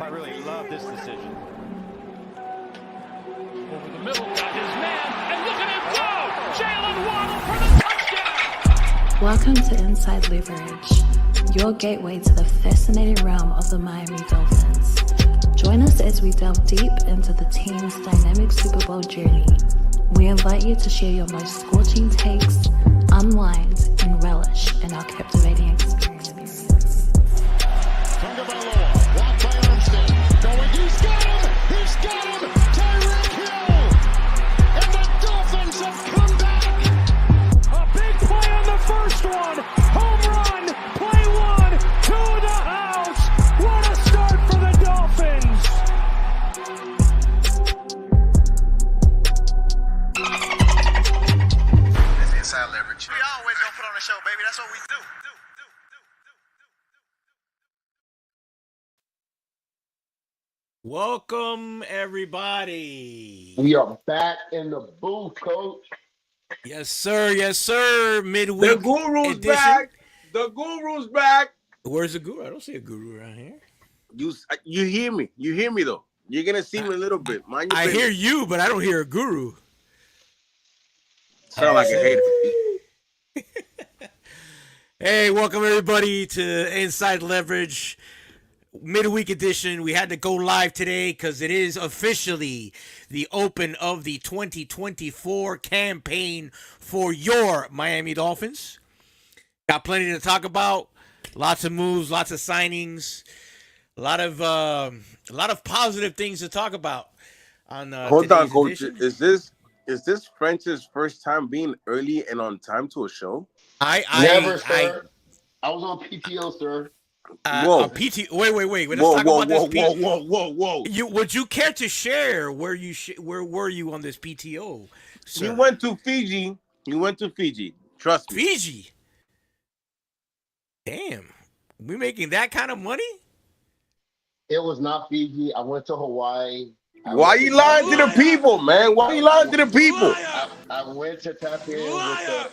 I really love this decision. Over the middle, got his man, and look at him go! Jalen Waddle for the touchdown! Welcome to Inside Leverage, your gateway to the fascinating realm of the Miami Dolphins. Join us as we delve deep into the team's dynamic Super Bowl journey. We invite you to share your most scorching takes, unwind, and relish in our captivating experience. Tagovailoa, blocked by Armstead, going, he's got him! Tyreek Hill! And the Dolphins have come back! A big play on the first one! Home run! Play one! To the house! What a start for the Dolphins! It's Inside Leverage. We always gonna put on a show, baby. That's what we do. Welcome, everybody. We are back in the booth, Coach. Yes, sir. Yes, sir. Midweek. The guru's edition. back. The guru's back. Where's the guru? I don't see a guru around here. You hear me? You hear me though? You're gonna see me a little bit. Mind your I business. hear you, but I don't hear a guru. Sound like a hater. Hey, welcome everybody to Inside Leverage Midweek Edition. We had to go live today because it is officially the open of the 2024 campaign for your Miami Dolphins. Got plenty to talk about. Lots of moves, lots of signings, a lot of positive things to talk about. On Hold on, Coach. edition. Is this French's first time being early and on time to a show? Never, sir. I was on PTO, sir. Whoa. Wait. Let's Whoa, talk whoa, about this. whoa. Would you care to share where were you on this PTO? Sir? You went to Fiji. Trust me. Fiji. Damn, we making that kind of money? It was not Fiji. I went to Hawaii. Why you lying to the people, man? Why you lying to the people? I went to tap in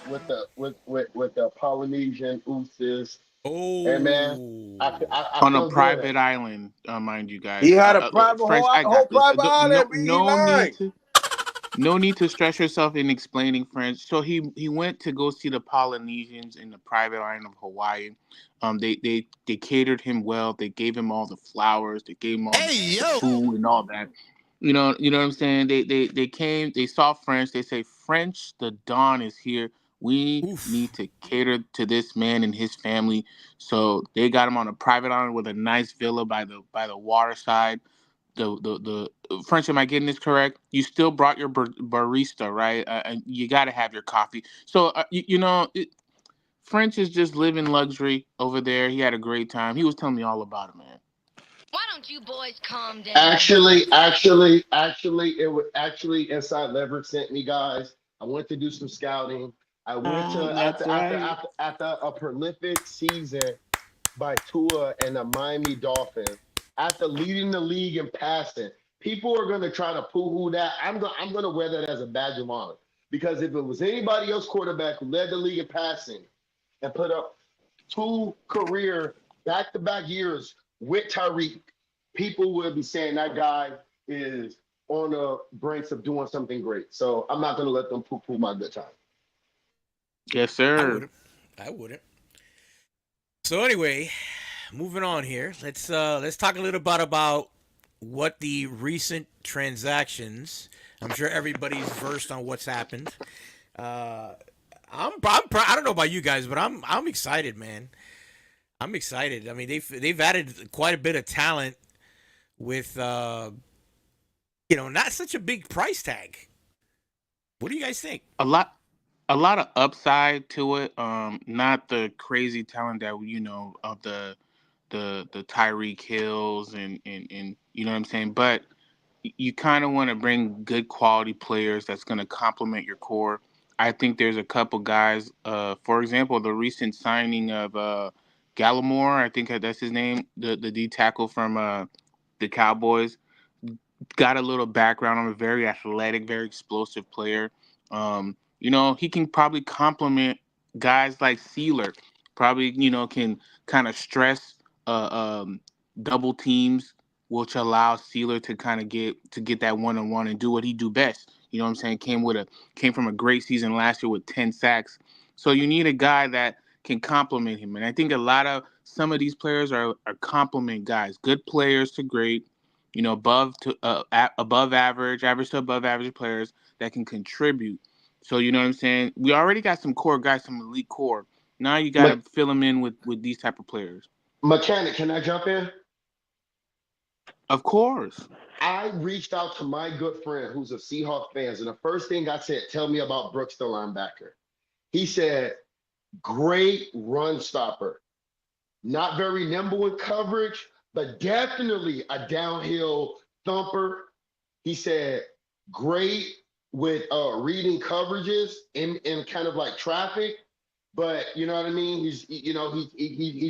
with the Polynesian Ooses. Oh, and man, I on feel a private good. island, mind you guys. He had a private whole private island. No need to stress yourself in explaining French. So he went to go see the Polynesians in the private island of Hawaii. They catered him well. They gave him all the flowers. They gave him all the food and all that. You know what I'm saying? They came. They saw French. They say, French, the dawn is here. We need to cater to this man and his family. So they got him on a private island with a nice villa by the waterside. The French, am I getting this correct? You still brought your barista, right? And you got to have your coffee. So French is just living luxury over there. He had a great time. He was telling me all about it, man. Why don't you boys calm down? Actually, it was Inside Leverage sent me, guys. I went to do some scouting. I went to after a prolific season by Tua and the Miami Dolphins. After leading the league in passing, people are going to try to poo-hoo that. I'm going to wear that as a badge of honor, because if it was anybody else quarterback who led the league in passing and put up 2 career back-to-back years with Tyreek, people would be saying that guy is on the brinks of doing something great. So I'm not going to let them poo-poo my good time. Yes, sir. I wouldn't. So anyway, moving on here. Let's talk a little bit about what the recent transactions. I'm sure everybody's versed on what's happened. I don't know about you guys, but I'm excited, man. I'm excited. I mean, they've added quite a bit of talent with not such a big price tag. What do you guys think? A lot of upside to it. Not the crazy talent that of the Tyreek Hills and you know what I'm saying, but you kind of want to bring good quality players that's going to complement your core. I think there's a couple guys. For example, the recent signing of Gallimore, I think that's his name, the D tackle from the Cowboys, got a little background on a very athletic, very explosive player. He can probably complement guys like Sealer. Probably, can kind of stress double teams which allows Steeler to kind of get that one-on-one and do what he do best. You know what I'm saying? Came from a great season last year with 10 sacks. So you need a guy that can complement him. And I think some of these players are complement guys, good players to great, above average to above average players that can contribute. So you know what I'm saying? We already got some core guys, some elite core. Now you got to fill them in with these type of players. Mechanic, can I jump in? Of course. I reached out to my good friend who's a Seahawks fan, and the first thing I said, tell me about Brooks, the linebacker. He said, great run stopper. Not very nimble in coverage, but definitely a downhill thumper. He said, great with reading coverages in kind of like traffic. But you know what I mean? He's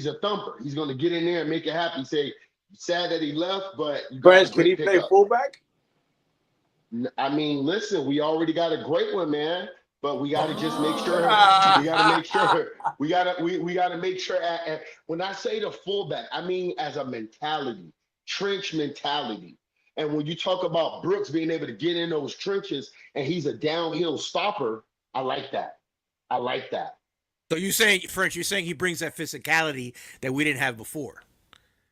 a thumper. He's going to get in there and make it happen. He said, sad that he left, but can he play fullback? I mean, listen, we already got a great one, man. But we got to just make sure. We got to make sure. When I say the fullback, I mean as a mentality, trench mentality. And when you talk about Brooks being able to get in those trenches and he's a downhill stopper, I like that. So you're saying he brings that physicality that we didn't have before.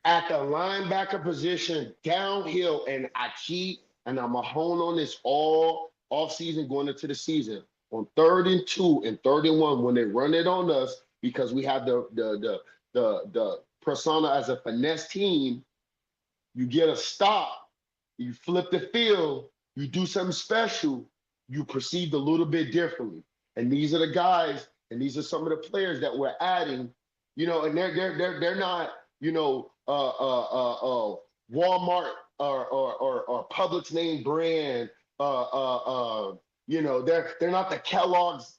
At the linebacker position, downhill, and I keep, and I'm going to hone on this all offseason going into the season. On 3rd and 2 and 3rd and 1, when they run it on us, because we have the persona as a finesse team, you get a stop, you flip the field, you do something special, you proceed a little bit differently. And these are the guys, and these are some of the players that we're adding, and they're not, Walmart or Publix name brand, they're not the Kellogg's,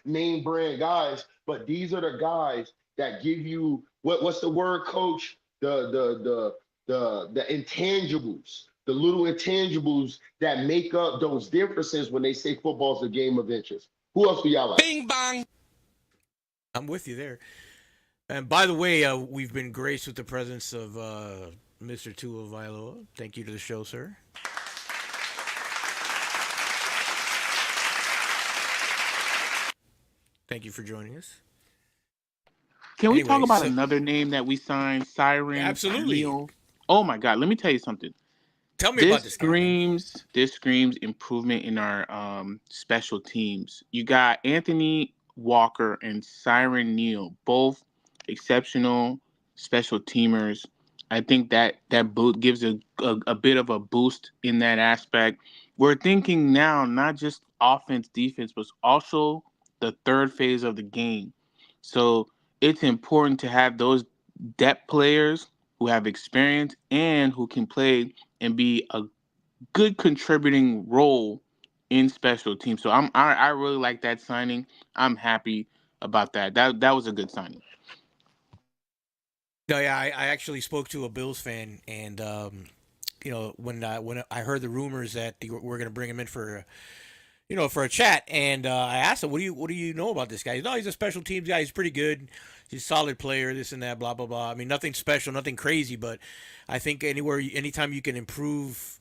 name brand guys, but these are the guys that give you what's the word, coach? The intangibles, the little intangibles that make up those differences when they say football's a game of inches. Who else do y'all like? Bing bang. I'm with you there. And by the way, we've been graced with the presence of Mr. Tua Vailoa. Thank you to the show, sir. Thank you for joining us. Can we talk about another name that we signed, Siren? Absolutely. Neal? Oh my God! Let me tell you something. Tell me about this. This screams improvement in our special teams. You got Anthony Walker and Siren Neal, both exceptional special teamers. I think that gives a bit of a boost in that aspect. We're thinking now not just offense, defense, but also the third phase of the game. So it's important to have those depth players who have experience and who can play and be a good contributing role in special teams. So I really like that signing. I'm happy about that. That was a good signing. No, yeah, I actually spoke to a Bills fan, and when I heard the rumors that we're going to bring him in for a chat, and I asked him, what do you know about this guy? He's, no, he's a special teams guy. He's pretty good. He's a solid player, this and that, blah, blah, blah. I mean, nothing special, nothing crazy, but I think anytime you can improve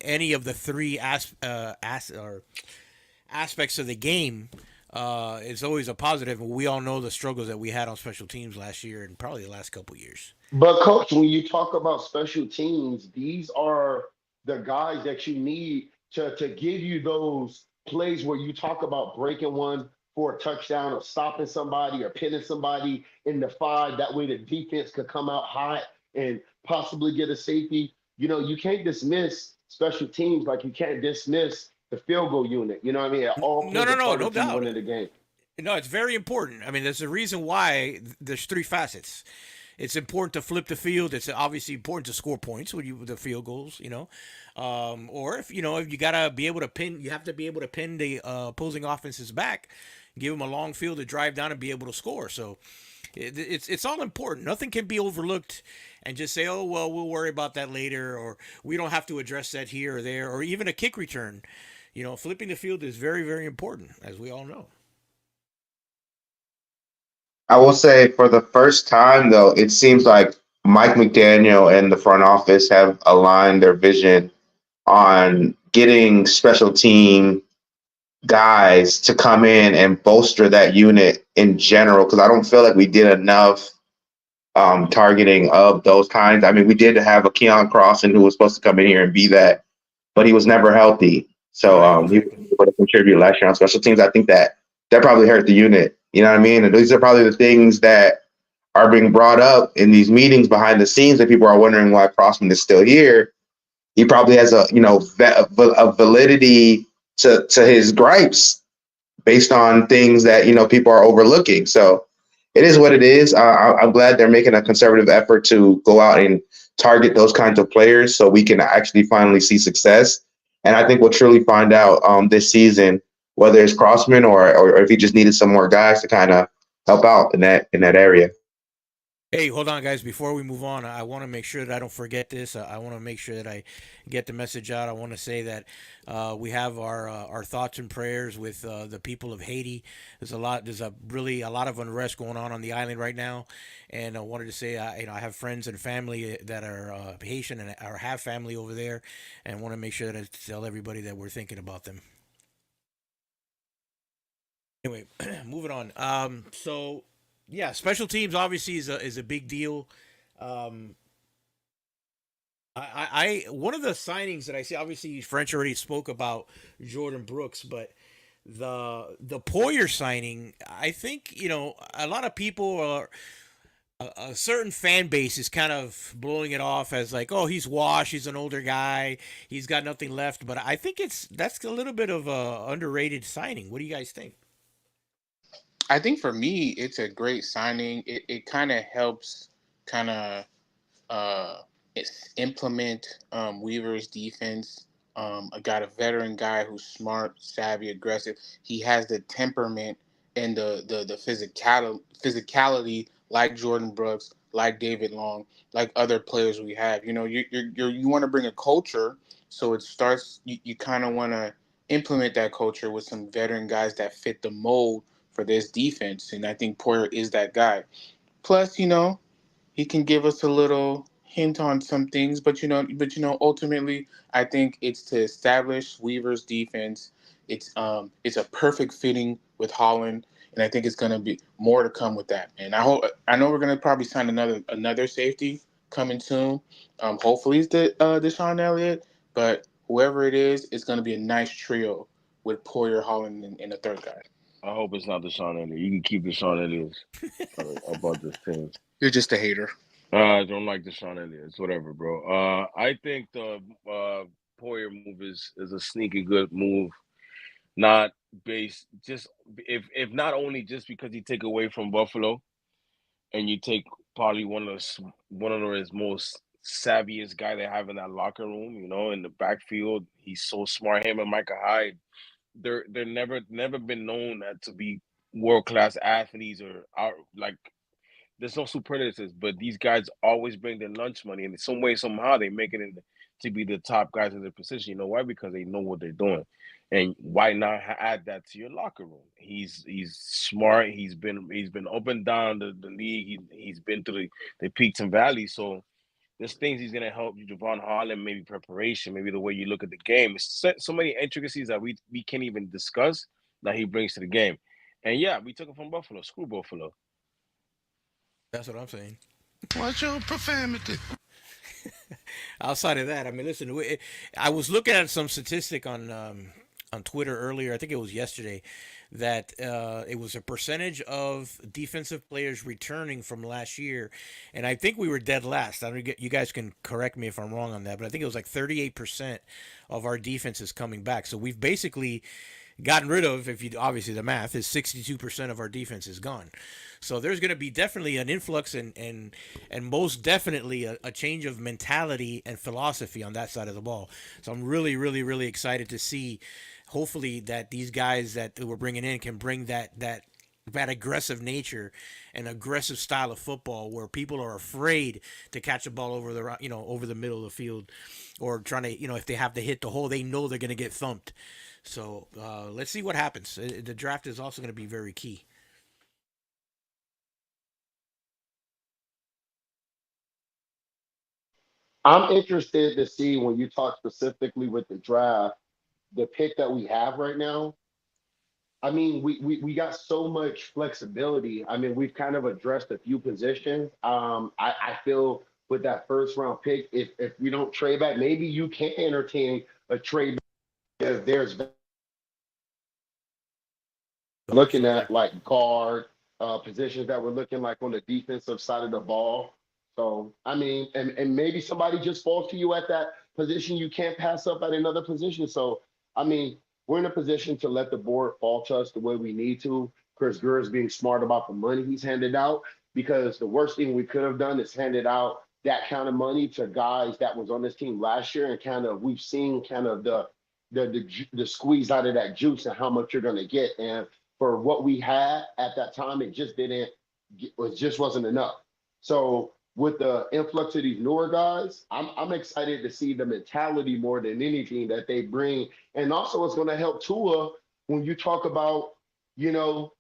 any of the three aspects of the game, it's always a positive. And we all know the struggles that we had on special teams last year and probably the last couple of years. But, Coach, when you talk about special teams, these are the guys that you need to give you those plays where you talk about breaking one for a touchdown or stopping somebody or pinning somebody in the 5. That way the defense could come out hot and possibly get a safety. You can't dismiss special teams like you can't dismiss the field goal unit. You know what I mean? No doubt. Winning the game. No, it's very important. I mean, there's a reason why there's 3 facets. It's important to flip the field. It's obviously important to score points with the field goals, or if you gotta be able to pin, you have to be able to pin the opposing offenses back, give them a long field to drive down and be able to score. So it's all important. Nothing can be overlooked and just say, oh well, we'll worry about that later, or we don't have to address that here or there, or even a kick return. Flipping the field is very, very important, as we all know. I will say for the first time, though, it seems like Mike McDaniel and the front office have aligned their vision on getting special team guys to come in and bolster that unit in general, because I don't feel like we did enough targeting of those kinds. I mean, we did have a Keon Crossan who was supposed to come in here and be that, but he was never healthy. So he was able to contribute last year on special teams. I think that probably hurt the unit. You know what I mean? And these are probably the things that are being brought up in these meetings behind the scenes that people are wondering why Crossman is still here. He probably has a validity to his gripes based on things that people are overlooking. So it is what it is. I'm glad they're making a conservative effort to go out and target those kinds of players so we can actually finally see success. And I think we'll truly find out this season whether it's Crossman or if he just needed some more guys to kind of help out in that area. Hey, hold on, guys. Before we move on, I want to make sure that I don't forget this. I want to make sure that I get the message out. I want to say that we have our thoughts and prayers with the people of Haiti. There's really a lot of unrest going on the island right now, and I wanted to say, I have friends and family that are Haitian and or have family over there, and want to make sure that I tell everybody that we're thinking about them. Anyway, moving on. So yeah, special teams obviously is a big deal. Um, I one of the signings that I see, obviously French already spoke about Jordan Brooks, but the Poyer signing, I think a lot of people are a certain fan base is kind of blowing it off as like, oh, he's washed, he's an older guy, he's got nothing left. But I think that's a little bit of a underrated signing. What do you guys think? I think for me, it's a great signing. It kind of helps kind of uh, implement Weaver's defense. I got a veteran guy who's smart, savvy, aggressive. He has the temperament and the physicality like Jordan Brooks, like David Long, like other players we have. You want to bring a culture, so it starts. You kind of want to implement that culture with some veteran guys that fit the mold for this defense, and I think Poyer is that guy. Plus, he can give us a little hint on some things, ultimately, I think it's to establish Weaver's defense. It's a perfect fitting with Holland, and I think it's going to be more to come with that. And I know we're going to probably sign another safety coming soon. Hopefully it's the Deshaun Elliott, but whoever it is, it's going to be a nice trio with Poyer, Holland, and a third guy. I hope it's not Deshaun Elliott. You can keep Deshaun Elliott about this team. You're just a hater. I don't like Deshaun Elliott. It's whatever, bro. I think the Poyer move is a sneaky good move. Not based just if not only just because you take away from Buffalo and you take probably one of his most savviest guy they have in that locker room, in the backfield. He's so smart. Him and Micah Hyde, they're never been known to be world class athletes or out like there's no superlatives, but these guys always bring their lunch money, and in some way, somehow, they make it to be the top guys in their position. You know why? Because they know what they're doing, and why not add that to your locker room? He's smart. He's been up and down the league. He's been through the peaks and valleys. So there's things he's gonna help you, Javon Holland, maybe preparation, maybe the way you look at the game. It's so many intricacies that we can't even discuss that he brings to the game. And yeah, we took him from Buffalo. Screw Buffalo. That's what I'm saying. Watch your profanity. Outside of that, I mean, listen, I was looking at some statistic on Twitter earlier. I think it was yesterday that it was a percentage of defensive players returning from last year, and I think we were dead last. I don't get, you guys can correct me if I'm wrong on that, but I think it was like 38% of our defense is coming back. So we've basically gotten rid of, if you obviously the math is 62% of our defense is gone. So there's going to be definitely an influx and most definitely a change of mentality and philosophy on that side of the ball. So I'm really, really, really excited to see, hopefully, that these guys that we're bringing in can bring that aggressive nature and aggressive style of football where people are afraid to catch a ball over the middle of the field or trying to, if they have to hit the hole, they know they're going to get thumped. So let's see what happens. The draft is also going to be very key. I'm interested to see when you talk specifically with the draft, the pick that we have right now. I mean, we got so much flexibility. I mean, we've kind of addressed a few positions. I feel with that first round pick, if we don't trade back, maybe you can entertain a trade if there's So, looking so like, at like guard positions that we're looking like on the defensive side of the ball. So I mean, and maybe somebody just falls to you at that position you can't pass up at another position. So I mean, we're in a position to let the board fall to us the way we need to. Chris Greer is being smart about the money he's handed out because the worst thing we could have done is handed out that kind of money to guys that was on this team last year, and kind of we've seen kind of the squeeze out of that juice and how much you're going to get. And for what we had at that time, it just didn't, it just wasn't enough. So with the influx of these newer guys, I'm excited to see the mentality more than anything that they bring. And also it's going to help Tua when you talk about, you know,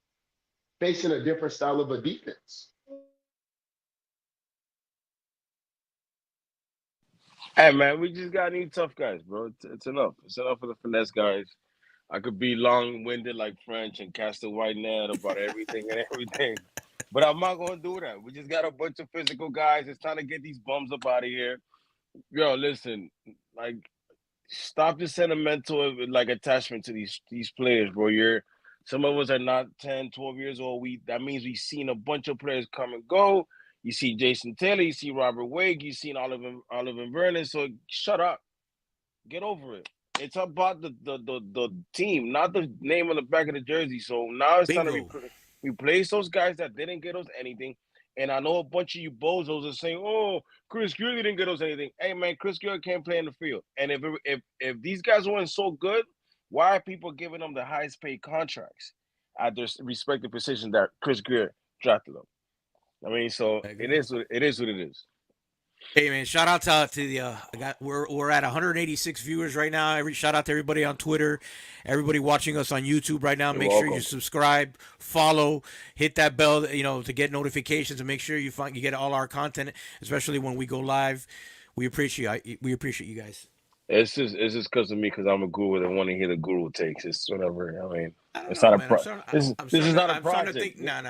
facing a different style of a defense. Hey man, we just got any tough guys, bro. It's enough. It's enough for the finesse guys. I could be long-winded like French and cast a white net about everything and everything, but I'm not gonna do that. We just got a bunch of physical guys. It's time to get these bums up out of here. Yo, listen, like stop the sentimental like attachment to these players, bro. Some of us are not 10, 12 years old. That means we've seen a bunch of players come and go. You see Jason Taylor, you see Robert Wade, you seen Oliver Vernon. So shut up. Get over it. It's about the team, not the name on the back of the jersey. So now it's time to bingo. replace those guys that didn't get us anything. And I know a bunch of you bozos are saying, "Oh, Chris Greer didn't get us anything." Hey man, Chris Greer can't play in the field. And if these guys weren't so good, why are people giving them the highest paid contracts at their respective positions that Chris Greer drafted them? I mean, so I it agree. is what it is. Hey man, shout out to the we're at 186 viewers right now. Shout out to everybody on Twitter, everybody watching us on YouTube right now. You're Make sure you welcome. subscribe, follow, hit that bell, to get notifications, and make sure you get all our content, especially when we go live. We appreciate you guys. It's just because of me, because I'm a guru and want to hear the guru takes. It's whatever. I mean, I don't it's know, not a man. pro. This is not a I'm starting to project. think. No.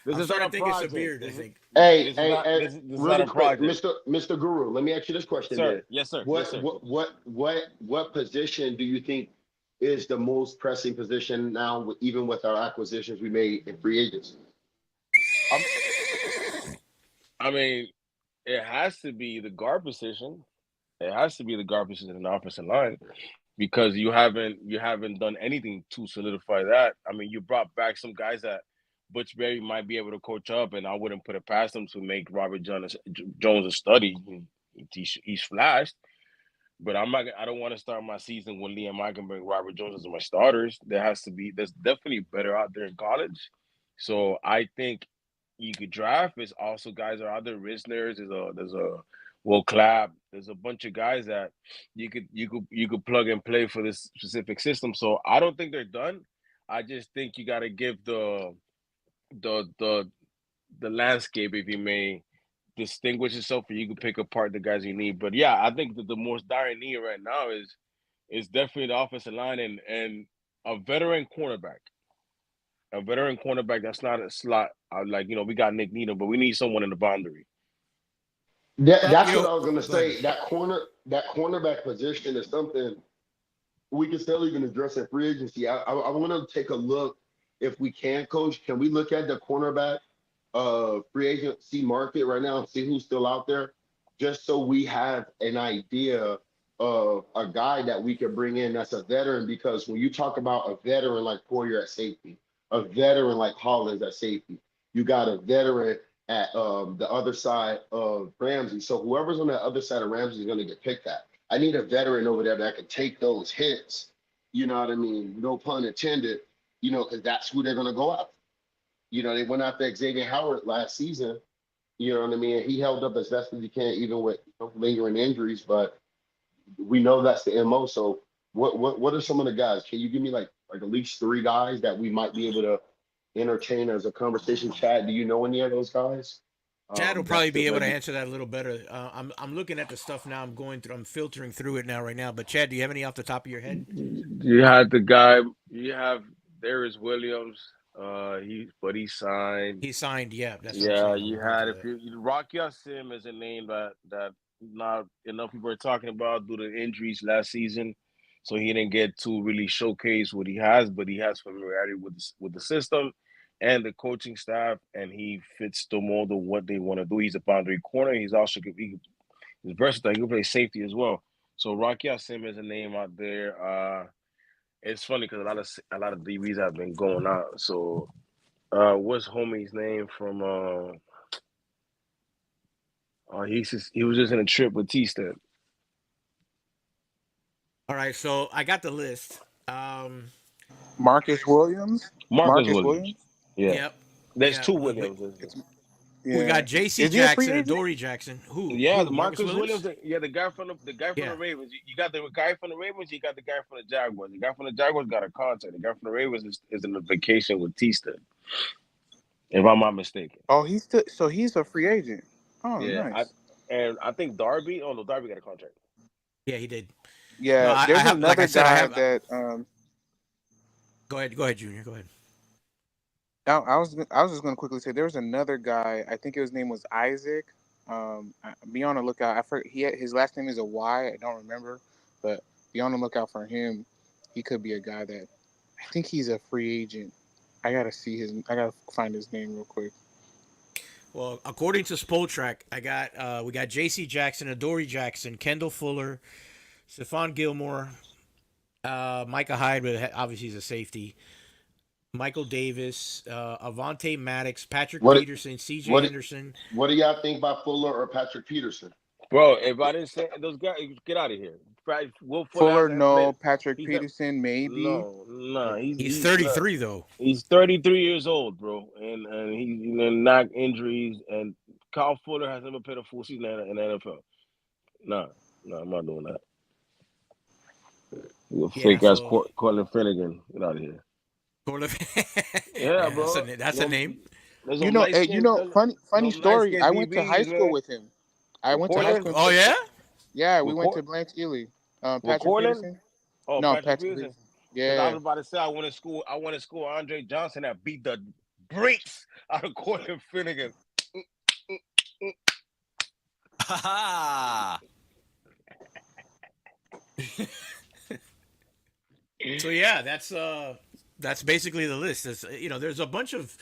This I'm is not starting a to think it's a project. beard. I think. Hey, This is hey, not hey, this is not really a quick, project, Mr. Guru, let me ask you this question sir. then. Yes, sir. Yes, What sir. what position do you think is the most pressing position now, even with our acquisitions we made in free agency? I mean, it has to be the guard position. It has to be the guard position in the offensive line because you haven't done anything to solidify that. I mean, you brought back some guys that Butch Berry might be able to coach up, and I wouldn't put it past him to make Jones a study. He's flashed, but I don't want to start my season with Liam Eichenberg, Robert Jones as my starters. There's definitely better out there in college. So I think you could draft. There's also guys are out there. Risner's. There's a Will Clapp. There's a bunch of guys that you could plug and play for this specific system. So I don't think they're done. I just think you got to give the the the landscape, if you may, distinguish yourself, and you can pick apart the guys you need. But yeah, I think that the most dire need right now is definitely the offensive line and a veteran cornerback. A veteran cornerback that's not a slot. We got Nick Needham, but we need someone in the boundary. Well, That's what I was gonna go ahead. say. That cornerback position is something we can still even address in free agency. I want to take a look if we can, coach. Can we look at the cornerback free agency market right now and see who's still out there, just so we have an idea of a guy that we can bring in that's a veteran? Because when you talk about a veteran like Poyer at safety, a veteran like Hollins at safety, you got a veteran at the other side of Ramsey. So whoever's on the other side of Ramsey is going to get picked at. I need a veteran over there that can take those hits. You know what I mean? No pun intended. Because that's who they're going to go after. They went after Xavier Howard last season. You know what I mean? He held up as best as he can, even with lingering injuries. But we know that's the MO. So what are some of the guys? Can you give me like at least three guys that we might be able to entertain as a conversation chat? Do you know any of those guys? Chad will That's probably it, be able to maybe. answer that a little better. I'm looking at the stuff now. I'm filtering through it now right now. But Chad, do you have any off the top of your head? You had the guy. You have Darius Williams. He signed. He signed. Yeah, that's what I'm Yeah, saying. I'm you going to had that. Rock Sim is a name that not enough people are talking about due to injuries last season, so he didn't get to really showcase what he has, but he has familiarity with the system and the coaching staff, and he fits the mold of what they want to do. He's a boundary corner. He's also he's versatile. He can play safety as well. So Rock Sim is a name out there. It's funny because a lot of DBs have been going out. So what's homie's name from he was just in a trip with T-Step. All right, so I got the list. Marcus Williams. Marcus Marcus Williams. Williams. Yeah. Yep. There's Yeah. two We, Williams. Isn't there? we Yeah. got J.C. Is he a free Jackson and agent? Dory Jackson. Who? Yeah, Who? Marcus Williams? Williams. Yeah, the guy from Yeah. the Ravens. You got the guy from the Ravens. You got the guy from the Jaguars. The guy from the Jaguars got a contract. The guy from the Ravens is in a vacation with T-Step, if I'm not mistaken. Oh, he's a free agent. Oh, Yeah, nice. I think Darby. Oh no, Darby got a contract. Yeah, he did. Yeah, No, there's I have, another like I said, guy I have. that Go ahead, Junior. Go ahead. I was just gonna quickly say there was another guy. I think his name was Isaac. Be on the lookout. I forget his last name is a Y. I don't remember, but be on the lookout for him. He could be a guy that I think he's a free agent. I gotta find his name real quick. Well, according to Spotrac, we got J.C. Jackson, Adoree Jackson, Kendall Fuller, Stephon Gilmore, Micah Hyde, but obviously he's a safety. Michael Davis, Avonte Maddox, Patrick Peterson, C.J. Henderson. What do y'all think about Fuller or Patrick Peterson? Bro, if I didn't say those guys, get out of here. Will Fuller, no. Patrick Peterson, maybe. No, he's 33 though. He's 33 years old, bro, and he's knock injuries. And Kyle Fuller has never played a full season in the NFL. No, I'm not doing that. You fake ass Cortland Finnegan. Get out of here. Yeah, bro. That's a name. Funny story. I went to high school with him. I went to high school. Oh yeah. Yeah, we went to Blanche Ely. Patrick Peterson. Oh, no, Patrick Peterson. Yeah. I was about to say I went to school. Andre Johnson that beat the brakes out of Cortland Finnegan. So yeah, that's basically the list. There's a bunch of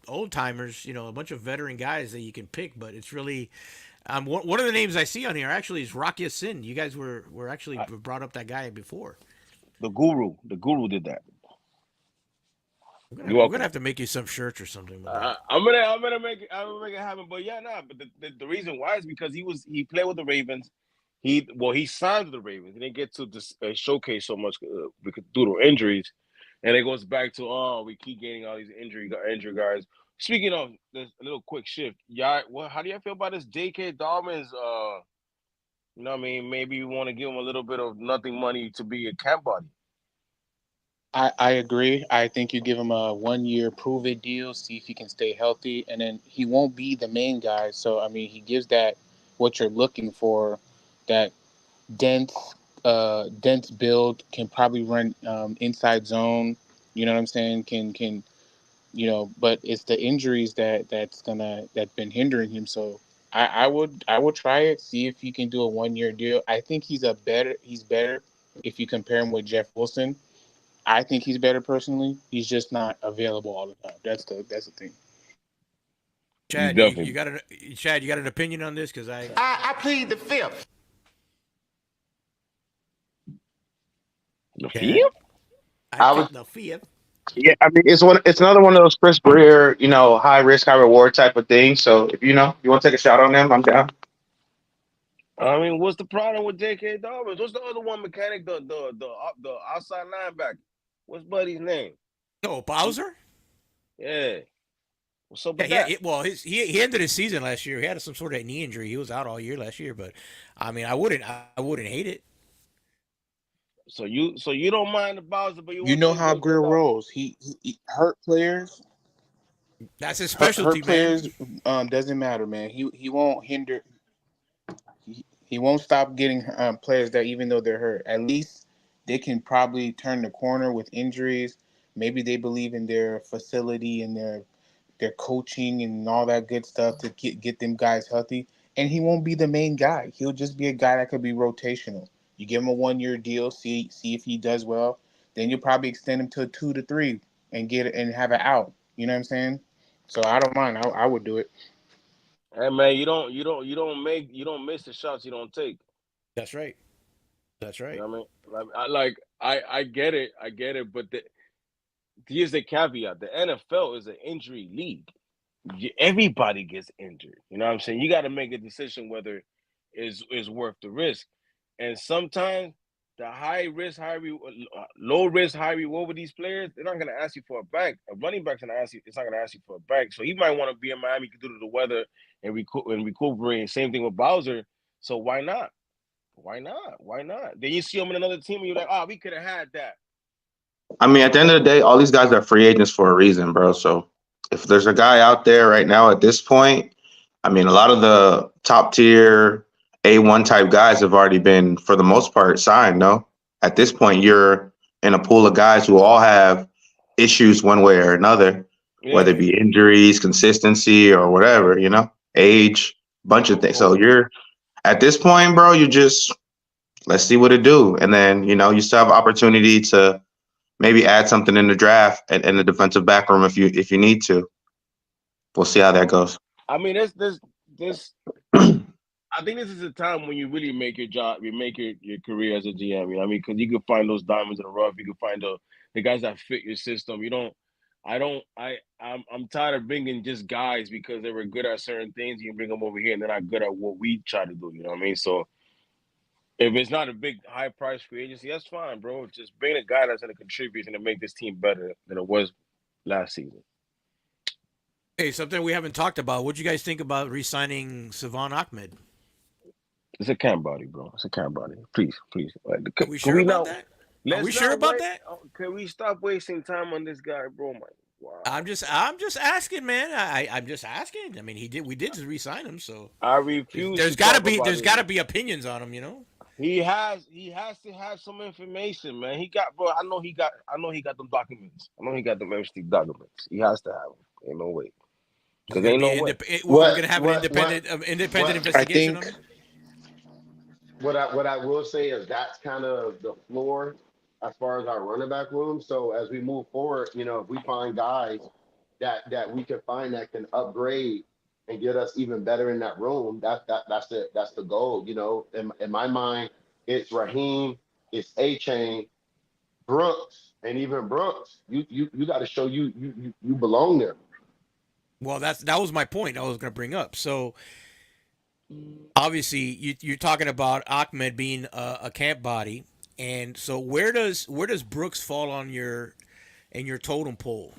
old timers, a bunch of veteran guys that you can pick, but it's really one of the names I see on here actually is Rock Ya-Sin. You guys were actually brought up that guy before. The Guru did that. We're gonna have to make you some shirts or something. I'm gonna make it happen. But yeah, But the reason why is because he played with the Ravens. He signed with the Ravens. He didn't get to showcase so much because due to injuries, and it goes back to we keep getting all these injury guys. Speaking of, there's a little quick shift. Yeah, how do you feel about this J.K. Dobbins? You know what I mean? Maybe you want to give him a little bit of nothing money to be a camp body. I agree. I think you give him a 1-year prove-it deal, see if he can stay healthy, and then he won't be the main guy. So, I mean, he gives that what you're looking for, that dense build, can probably run inside zone. You know what I'm saying? Can but it's the injuries that's been hindering him. So I would try it, see if he can do a 1-year deal. I think he's better if you compare him with Jeff Wilson. I think he's better personally. He's just not available all the time. That's the thing. Chad, you got an opinion on this? Because I plead the fifth. The fifth? The fifth. Yeah, I mean it's another one of those Chris Greer, high risk, high reward type of things. So if you want to take a shot on them, I'm down. I mean, what's the problem with J.K. Dobbins? What's the other one mechanic? The outside linebacker. What's Buddy's name? Oh, Bowser. Yeah. What's up with that? He ended his season last year. He had some sort of knee injury. He was out all year last year. But I mean, I wouldn't hate it. So you don't mind the Bowser, but you know how Greer rolls. He hurt players. That's his Her specialty, players man. doesn't matter, man. He won't hinder. He won't stop getting players that even though they're hurt. At least they can probably turn the corner with injuries. Maybe they believe in their facility and their coaching and all that good stuff to get them guys healthy. And he won't be the main guy. He'll just be a guy that could be rotational. You give him a 1-year deal, see if he does well. Then you'll probably extend him to a 2 to 3 and get it and have it out. You know what I'm saying? So I don't mind. I would do it. Hey man, you don't miss the shots you don't take. That's right. That's right. You know what I mean? I get it, but here's the caveat: the NFL is an injury league. Everybody gets injured. You know what I'm saying? You got to make a decision whether is worth the risk. And sometimes the low risk, high reward with these players, they're not gonna ask you for a bag. A running back's gonna ask you, it's not gonna ask you for a bag. So he might want to be in Miami due to the weather and recuperate. Same thing with Bowser. So why not? Why not? Why not? Then you see him in another team and you're like, oh, we could have had that. I mean, at the end of the day, all these guys are free agents for a reason, bro. So if there's a guy out there right now at this point, I mean, a lot of the top tier A1 type guys have already been, for the most part, signed. No, at this point, you're in a pool of guys who all have issues one way or another, whether it be injuries, consistency, or whatever, age, bunch of things. So you're at this point, bro, you just let's see what it do. And then, you still have opportunity to maybe add something in the draft and in the defensive back room if you need to. We'll see how that goes. I mean, this I think this is a time when you really make your job, you make your career as a GM. You know what I mean? Because you can find those diamonds in the rough. You can find the guys that fit your system. I'm tired of bringing just guys because they were good at certain things. You can bring them over here and they're not good at what we try to do. You know what I mean? So if it's not a big high price free agency, that's fine, bro. Just bring a guy that's going to contribute and to make this team better than it was last season. Hey, something we haven't talked about. What do you guys think about re-signing Salvon Ahmed? It's a camp body, bro. It's a camp body. Please. Are we sure about that? Are we sure about that? Can we stop wasting time on this guy, bro? Wow. I'm just asking, man. I'm just asking. I mean, we did just re-sign him, so I refuse. There's gotta be opinions on him, He has to have some information, man. I know he got them documents. I know he got them MST documents. He has to have them. Ain't no way. Because ain't no way. We're gonna have an independent investigation on him. What I will say is that's kind of the floor as far as our running back room. So as we move forward, if we find guys that we can find that can upgrade and get us even better in that room, that's the goal. In my mind, it's Raheem, it's A-Chain, Brooks, and even Brooks. You got to show you belong there. Well, that was my point. I was going to bring up. So obviously, you're talking about Ahmed being a camp body, and so where does Brooks fall on your totem pole?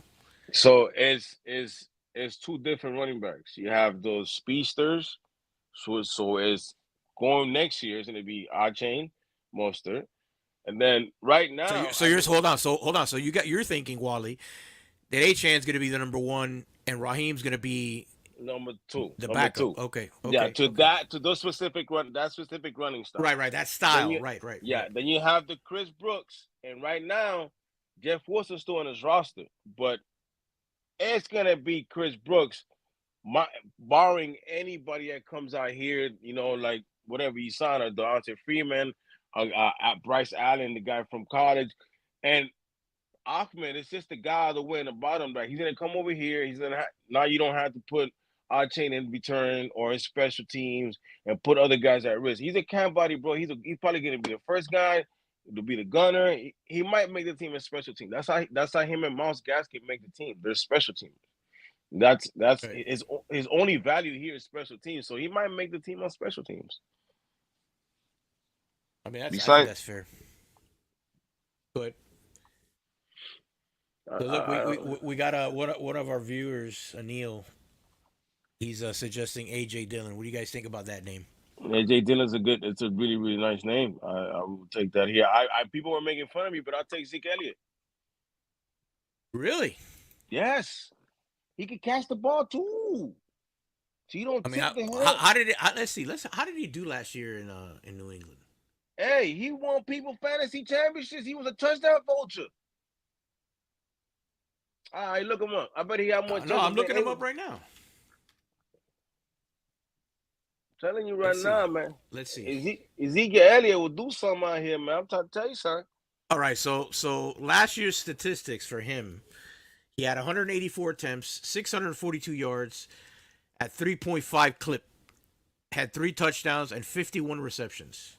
So it's two different running backs. You have those speedsters. So it's going next year is going to be A-Chain, Mostert, and then right now. So hold on. So you're thinking, Wally, that A-Chain's going to be the number one, and Raheem's going to be number two. The backup. Two. Okay. Yeah. To those specific running style. Right. That style. Right. Yeah. Then you have the Chris Brooks, and right now, Jeff Wilson's still on his roster, but it's gonna be Chris Brooks, barring anybody that comes out here, like whatever you sign, or Devonta Freeman, Bryce Allen, the guy from college, and Ahmed is just the guy the way in the bottom. Right, he's gonna come over here. He's gonna now you don't have to put A-Chain in return or in special teams and put other guys at risk. He's a camp body, bro. He's probably gonna be the first guy to be the gunner. He might make the team a special team. That's how him and Myles Gaskin make the team. They're special teams. That's right. His only value here is special teams. So he might make the team on special teams. I mean, I think that's fair. But so look, we got one of our viewers, Anil. He's suggesting AJ Dillon. What do you guys think about that name? AJ Dillon's it's a really, really nice name. I will take that here. People were making fun of me, but I'll take Zeke Elliott. Really? Yes. He can catch the ball too. So you don't I mean, tip the how, head. how did it? Let's see. How did he do last year in New England? Hey, he won people fantasy championships. He was a touchdown vulture. All right, look him up. I bet he had more. No, I'm looking him up right now. Telling you right now, man. Let's see. Ezekiel Elliott will do something out here, man. I'm trying to tell you something. All right, so last year's statistics for him, he had 184 attempts, 642 yards, at 3.5 clip, had 3 touchdowns and 51 receptions.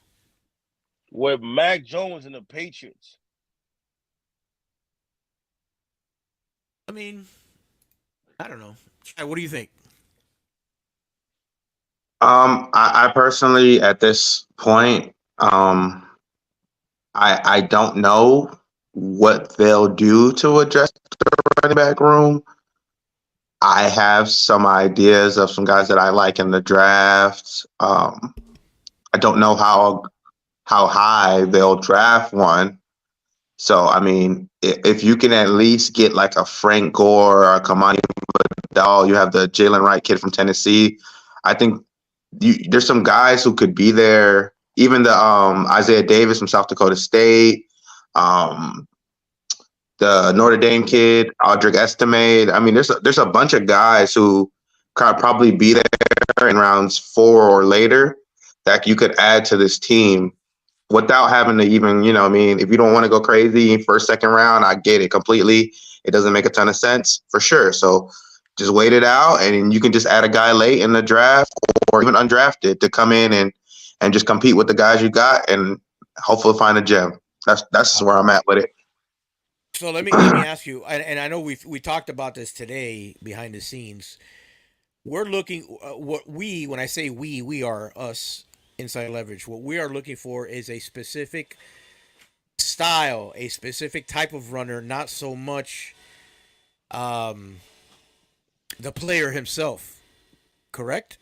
With Mac Jones and the Patriots. I mean, I don't know. What do you think? I personally, at this point, I don't know what they'll do to address the running back room. I have some ideas of some guys that I like in the draft. I don't know how high they'll draft one. So, I mean, if you can at least get like a Frank Gore or a Kamani Vidal, you have the Jalen Wright kid from Tennessee. I think there's some guys who could be there. Even the Isaiah Davis from South Dakota State, the Notre Dame kid, Audric Estimate. I mean, there's a bunch of guys who could probably be there in rounds 4 or later that you could add to this team without having to even, I mean, if you don't want to go crazy first, second round, I get it completely. It doesn't make a ton of sense for sure. So just wait it out, and you can just add a guy late in the draft or even undrafted to come in and just compete with the guys you got and hopefully find a gem. That's just where I'm at with it. So let me ask you, and I know we talked about this today behind the scenes. We're looking when I say we are us inside leverage. What we are looking for is a specific style, a specific type of runner, not so much the player himself. Correct?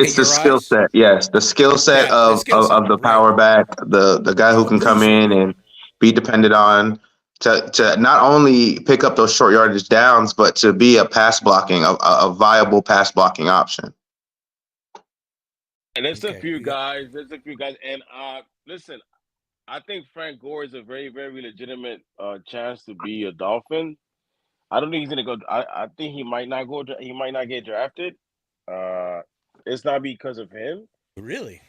It's the skill set. Yes, the skill set of the power back, the guy who can come in and be depended on to not only pick up those short yardage downs, but to be a viable pass blocking option. And there's a few guys. And listen, I think Frank Gore is a very, very legitimate chance to be a Dolphin. I don't think he's gonna go. I think he might not go. He might not get drafted. It's not because of him. Really?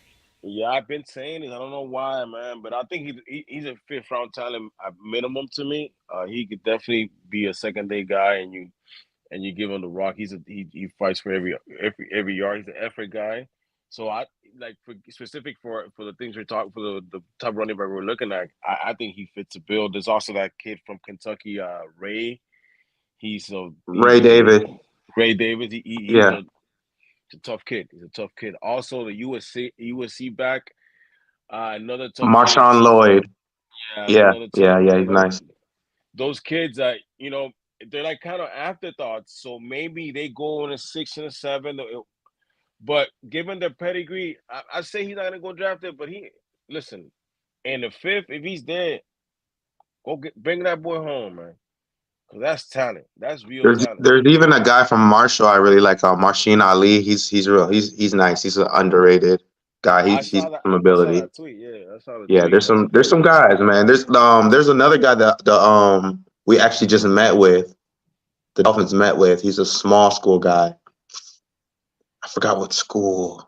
Yeah, I've been saying it. I don't know why, man, but I think he's a 5th round talent at minimum to me. He could definitely be a second day guy, and you give him the rock. He fights for every yard. He's an effort guy. So I like for the things we're talking for the top running back we're looking at. I think he fits the bill. There's also that kid from Kentucky, Ray. Ray Davis. Ray Davis. He's a tough kid. He's a tough kid. Also, the USC back, another tough Marshawn kid. Lloyd. Yeah, he's nice. Those kids that they're like kind of afterthoughts. So maybe they go in a 6 and a 7. But given their pedigree, I say he's not gonna go drafted. But listen, in the 5th, if he's there, bring that boy home, man. Cause that's talent. That's real talent. There's even a guy from Marshall I really like, Marcin Ali. He's real. He's nice. He's an underrated guy. He's some ability. There's some guys, man. There's another guy that we actually just met with. The Dolphins met with. He's a small school guy. I forgot what school.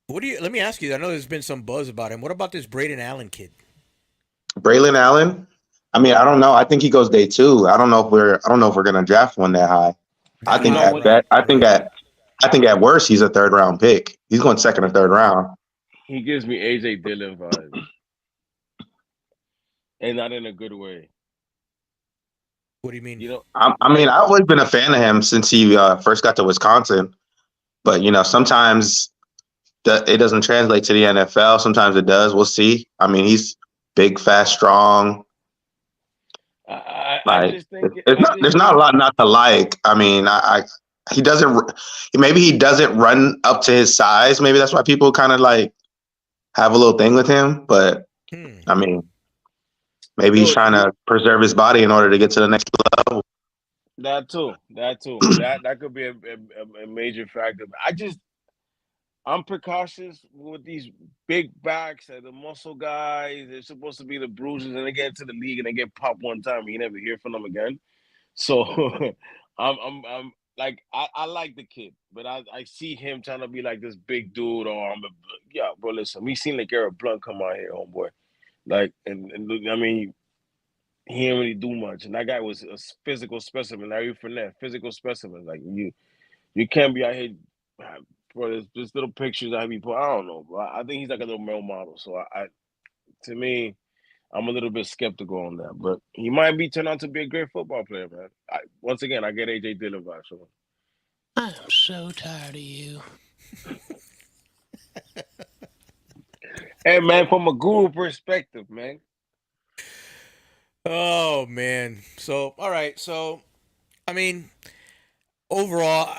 Let me ask you. I know there's been some buzz about him. What about this Braden Allen kid? Braylon Allen? I mean, I don't know. I think he goes day 2. I don't know if we're gonna draft one that high. I think at worst he's a 3rd round pick. He's going 2nd or 3rd round. He gives me AJ Dillon vibes, and not in a good way. What do you mean? I've always been a fan of him since he first got to Wisconsin. But sometimes it doesn't translate to the NFL. Sometimes it does. We'll see. I mean, he's big, fast, strong. There's not a lot not to like. I mean, he doesn't run up to his size. Maybe that's why people kind of like have a little thing with him. But I mean, maybe he's trying to preserve his body in order to get to the next level. That too. That could be a major factor. I'm precautious with these big backs and the muscle guys. They're supposed to be the bruisers, and they get into the league and they get popped one time, and you never hear from them again. So I'm like I like the kid, but I see him trying to be like this big dude. Or yeah, bro. Listen, we seen like Garrett Blunt come out here, homeboy. Like and I mean, he didn't really do much, and that guy was a physical specimen. Larry Fournette, physical specimen. Like you can't be out here, bro. There's little pictures I be put. I don't know, bro. I think he's like a little male model. So to me, I'm a little bit skeptical on that, but he might be turned out to be a great football player, man. Once again, I get AJ Dillon vibes. So. I'm so tired of you. Hey, man, from a guru perspective, man. Oh man. So all right. So I mean, overall,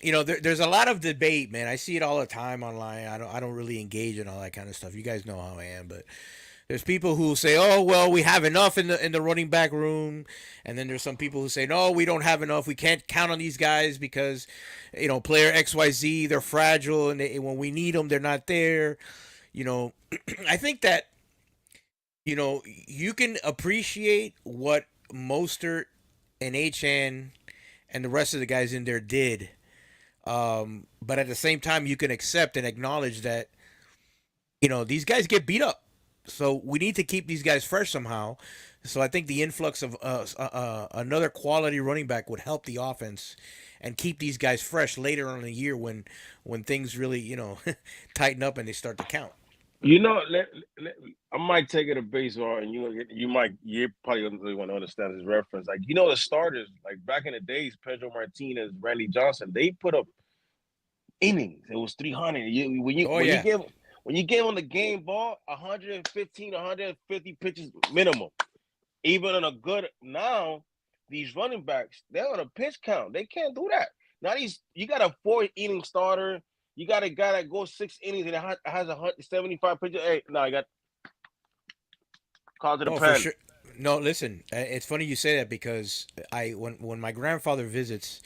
there's a lot of debate, man. I see it all the time online. I don't really engage in all that kind of stuff. You guys know how I am, but there's people who say, "Oh, well, we have enough in the running back room," and then there's some people who say, "No, we don't have enough. We can't count on these guys because, player XYZ, they're fragile, and when we need them, they're not there." I think that you can appreciate what Mostert and HN and the rest of the guys in there did, but at the same time, you can accept and acknowledge that these guys get beat up. So we need to keep these guys fresh somehow. So I think the influx of another quality running back would help the offense and keep these guys fresh later on in the year when things really tighten up and they start to count. I might take it a baseball, and you probably don't really want to understand this reference. Like the starters, like back in the days, Pedro Martinez, Randy Johnson, they put up innings. It was 300. When you give them the game ball, 115, 150 pitches minimum. Even on a good now, these running backs, they're on a pitch count. They can't do that. Now you got a 4-inning starter. You got a guy that goes 6 innings and has 175 pitches. Hey, no, I got call to the pen. For sure. No, listen, it's funny you say that because when my grandfather visits,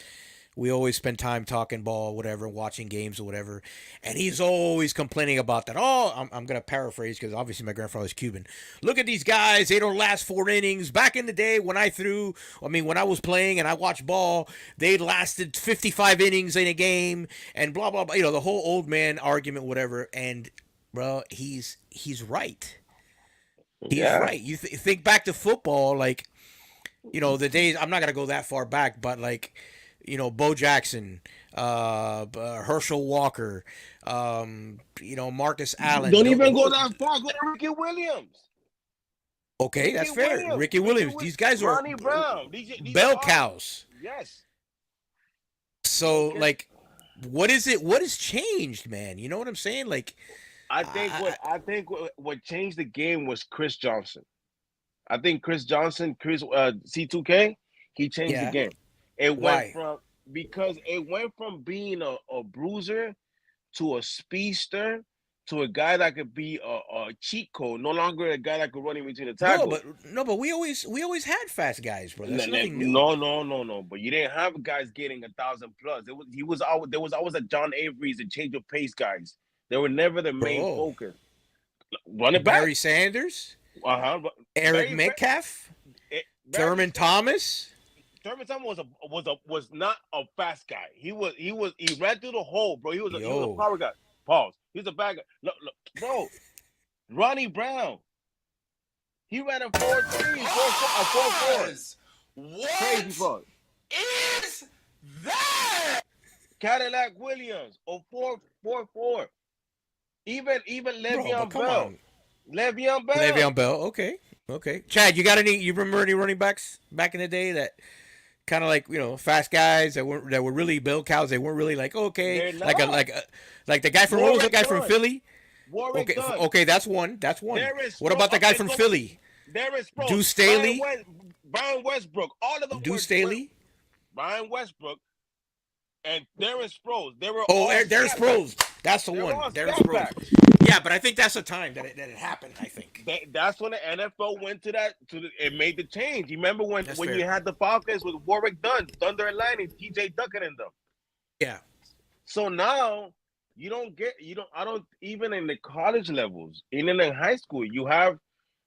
we always spend time talking ball, whatever, watching games or whatever. And he's always complaining about that. Oh, I'm going to paraphrase because obviously my grandfather's Cuban. Look at these guys. They don't last 4 innings. Back in the day when I was playing and I watched ball, they lasted 55 innings in a game and blah, blah, blah. The whole old man argument, whatever. And, bro, he's right. He's right. You think back to football, like, the days, I'm not going to go that far back, but like, Bo Jackson, Herschel Walker, Marcus Allen. Don't even go that far. Go to Ricky Williams. Okay, that's fair. Ricky Williams. These guys are Ronnie Brown. Bell cows. Yes. So, like, what is it? What has changed, man? You know what I'm saying? Like, I think what changed the game was Chris Johnson. I think Chris Johnson, C2K, he changed the game. It went from being a bruiser to a speedster to a guy that could be a cheat code, no longer a guy that could run in between the tackles. But we always had fast guys, bro. That's nothing new. No. But you didn't have guys getting 1,000 plus. There was always a John Avery's and change of pace guys. They were never the main focus. Running back. Barry Sanders. Eric Metcalf. Thurman Thomas. Thurman Thomas was not a fast guy. He ran through the hole, bro. He was a power guy. Pause. He's a bad guy. Look, bro. Ronnie Brown. He ran a 4.3, a 4.4. What crazy ball. Is that? Cadillac Williams, a 4.4. Even Le'Veon Bell. Le'Veon Bell. Okay. Chad, you remember any running backs back in the day that kind of like, fast guys that were really bell cows? They weren't really like, okay, like the guy from what was the guy from Philly? Warwick Dunn. Okay, that's one. What about the guy from Philly? Deuce Staley, Brian Westbrook, all of them. Deuce Staley, Brian Westbrook, and Darren Sproles. They were Darren Sproles. That's the one. Darren Sproles. Yeah, but I think that's the time that it happened. I think That's when the NFL went to that. It made the change. You remember when fair. you had the Falcons with Warwick Dunn, Thunder Atlantic, T.J. Duckett in them. Yeah. So now I don't even in the college levels, even in high school, you have,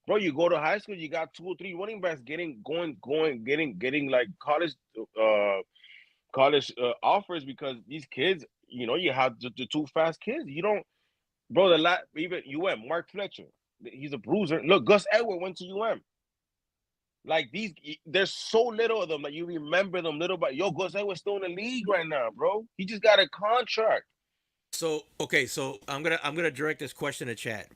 bro. You go to high school, you got 2 or 3 running backs getting like college offers because these kids, you have the 2 fast kids. You don't, bro. Even Mark Fletcher, he's a bruiser. Look, Gus Edwards went to Like there's so little of them that you remember them little by. Yo, Gus Edwards still in the league right now, bro. He just got a contract. So I'm gonna direct this question to chat.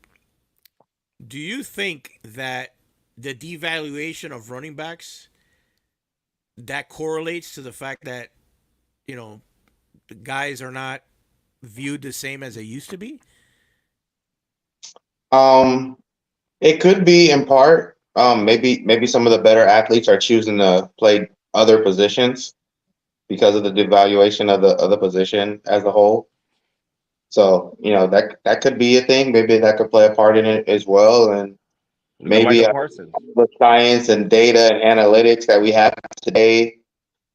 Do you think that the devaluation of running backs that correlates to the fact that the guys are not viewed the same as they used to be? It could be in part. Maybe some of the better athletes are choosing to play other positions because of the devaluation of the position as a whole. So that could be a thing. Maybe that could play a part in it as well. And maybe the science and data and analytics that we have today,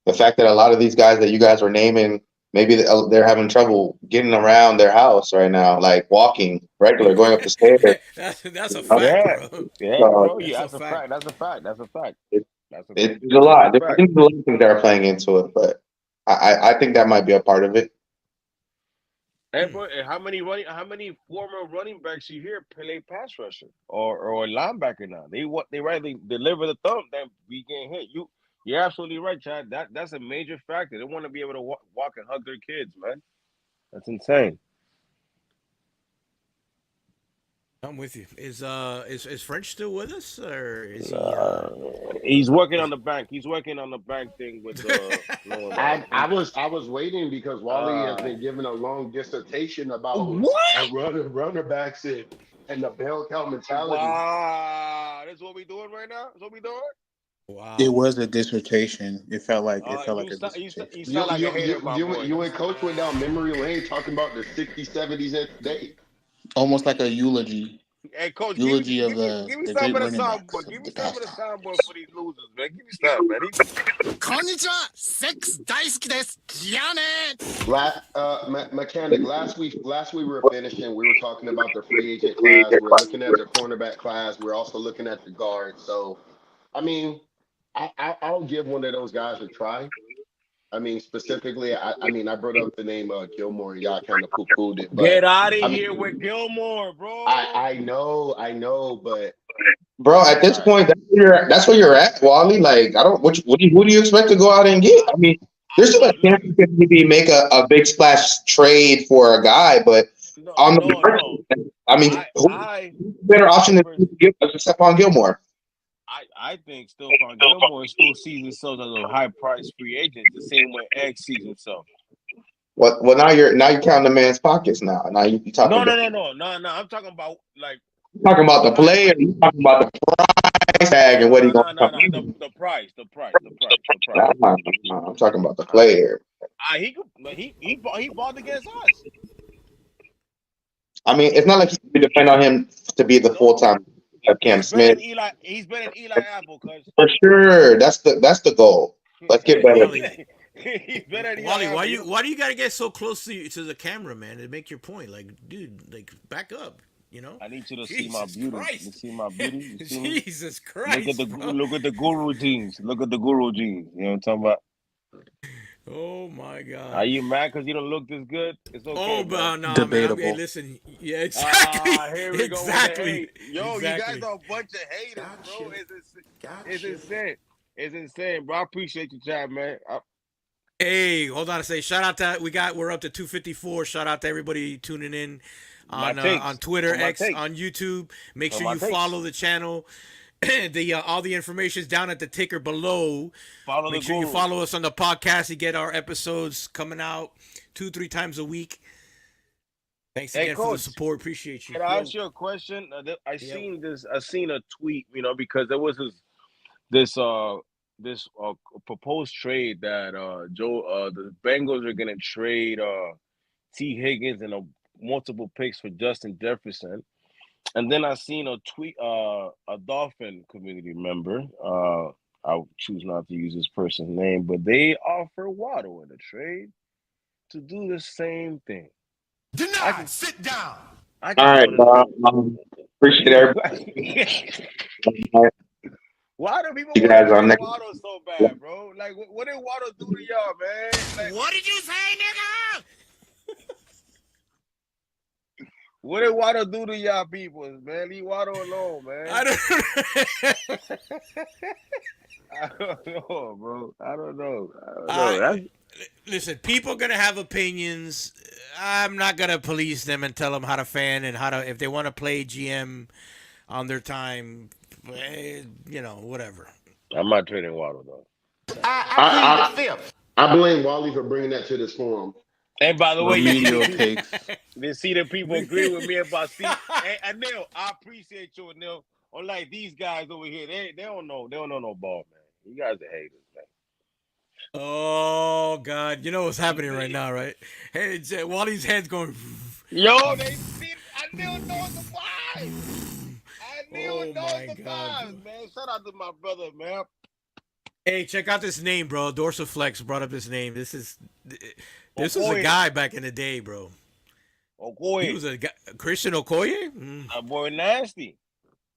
the fact that a lot of these guys that you guys were naming, maybe they're having trouble getting around their house right now, like walking regular, going up the stairs. That's a fact, bro. Yeah, bro. Yeah, that's a fact. That's a fact. It's a lot. I think there's a lot of things that are playing into it, but I think that might be a part of it. Hey, bro, how many former running backs you hear play pass rusher or linebacker now? They rather deliver the thumb than be getting hit. You're absolutely right, Chad. That's a major factor. They want to be able to walk and hug their kids, man. That's insane. I'm with you. Is French still with us, or is he? He's working on the bank. He's working on the bank thing with. I was waiting because Wally has been giving a long dissertation about runner backs and the bell cow mentality. Wow, that's what we doing right now. That's what we doing. Wow. It was a dissertation. It felt like a dissertation. You and Coach went down memory lane talking about the 60s, 70s, and today. Almost like a eulogy. Hey, Coach, eulogy give me some of the soundboard. Give me some of the soundboard for these losers, man. Give me some, man. Konnichiwa, sex 大好きです。じゃあね。Mechanic, last week we were finishing. We were talking about the free agent class. We're looking at the cornerback class. We're also looking at the guard. So, I mean, I'll give one of those guys a try. I mean, specifically, I brought up the name Gilmore. Y'all kind of poo-pooed it. But, get out of here with Gilmore, bro. I know, but bro, at this point, that's where you're at, Wally. Like, I don't. Who do you expect to go out and get? I mean, there's still a chance you can maybe make a big splash trade for a guy, but on the market, I mean, who's a better option than Stephon Gilmore? I think Stephon Gilmore still sees himself as a high-priced free agent, the same way Egg sees himself. Well, now you're counting the man's pockets now. Now you talking. No. I'm talking about like. You're talking about the player. You're talking about the price tag and what he going to come in. The price. I'm talking about the player. He bought against us. I mean, it's not like you depend on him to be the full-time Cam Smith. He's been an Eli Apple, cause for sure. That's the goal. Let's get better. Wally, why do you gotta get so close to the camera, man, to make your point? Like, dude, like back up. I need you to see my beauty. Christ. You see my beauty? You see Jesus Christ. Look at the guru jeans. Look at the guru jeans. You know what I'm talking about? Oh my God! Are you mad because you don't look this good? It's okay. Oh, but no, debatable. Man. Hey, listen, yeah, exactly. Here we exactly. go. Yo, you guys are a bunch of haters, bro. It's insane. It's insane, bro. I appreciate you, Chad, man. Hey, hold on a second. Shout out to we're up to 254. Shout out to everybody tuning in on Twitter, X, on YouTube. Make sure you follow the channel. All the information is down at the ticker below. Make sure you follow us on the podcast to get our episodes coming out 2-3 times a week. Thanks again for the support. Appreciate you. Can I ask you a question? I seen a tweet, because there was this proposed trade that the Bengals are gonna trade T. Higgins and multiple picks for Justin Jefferson. And then I seen a tweet, a Dolphin community member. I'll choose not to use this person's name, but they offer Waddle in a trade to do the same thing. Denied. Sit down. All right, appreciate everybody. Why do people You want guys to are trade next. Waddle so bad, bro? Like, what did Waddle do to y'all, man? Like, What did you say, nigga? what did Waddle do to y'all people, man? Leave Waddle alone, man. I don't. I don't know, bro. I don't know. Listen, people are gonna have opinions. I'm not gonna police them and tell them how to fan and how to, if they want to play GM on their time, whatever. I'm not trading Waddle though. I blame Wally for bringing that to this forum. And by the way, Remedial takes. they see that people agree with me about Hey, Anil, I appreciate you, Anil. Unlike these guys over here, they don't know no ball, man. You guys are haters, man. Oh God, you know what's happening right now, right? Hey, Wally's head's going. Yo, they see. Anil knows the vibes. Anil knows the vibes, man. Shout out to my brother, man. Hey, check out this name, bro. Dorsaflex brought up this name. This was a guy back in the day, bro. Okoye. He was a guy, Christian Okoye. That boy nasty.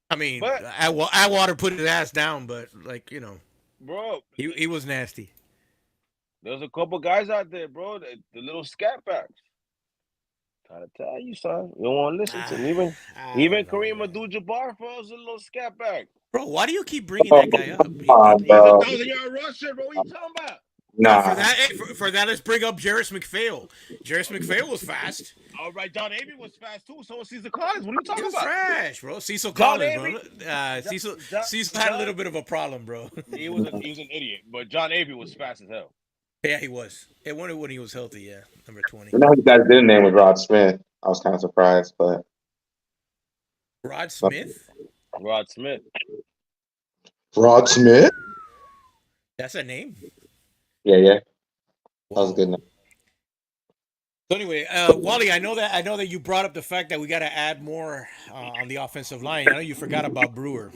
I mean, Atwater put his ass down, but bro, he was nasty. There's a couple guys out there, bro. The little scat backs. Trying to tell you, son. You don't want to listen to him. Even Kareem Abdul-Jabbar falls a little scat back. Bro, why do you keep bringing that guy up? He's a 1,000-yard rusher, bro. What you talking about? Nah. For that, let's bring up Jarris McPhail. Jarris McPhail was fast. All right, John Avey was fast too. So was Cecil Collins. What are you talking about? Trash, bro. Cecil Collins, bro. Cecil had a little bit of a problem, bro. He was an idiot, but John Avey was fast as hell. Yeah, he was. It won when he was healthy. Yeah, number 20. You know, you guys did name with Rod Smith. I was kind of surprised, but Rod Smith. Rod Smith. Rod Smith. That's a name. Yeah. That was a good name. So anyway, Wally, I know that you brought up the fact that we got to add more on the offensive line. I know you forgot about Brewer.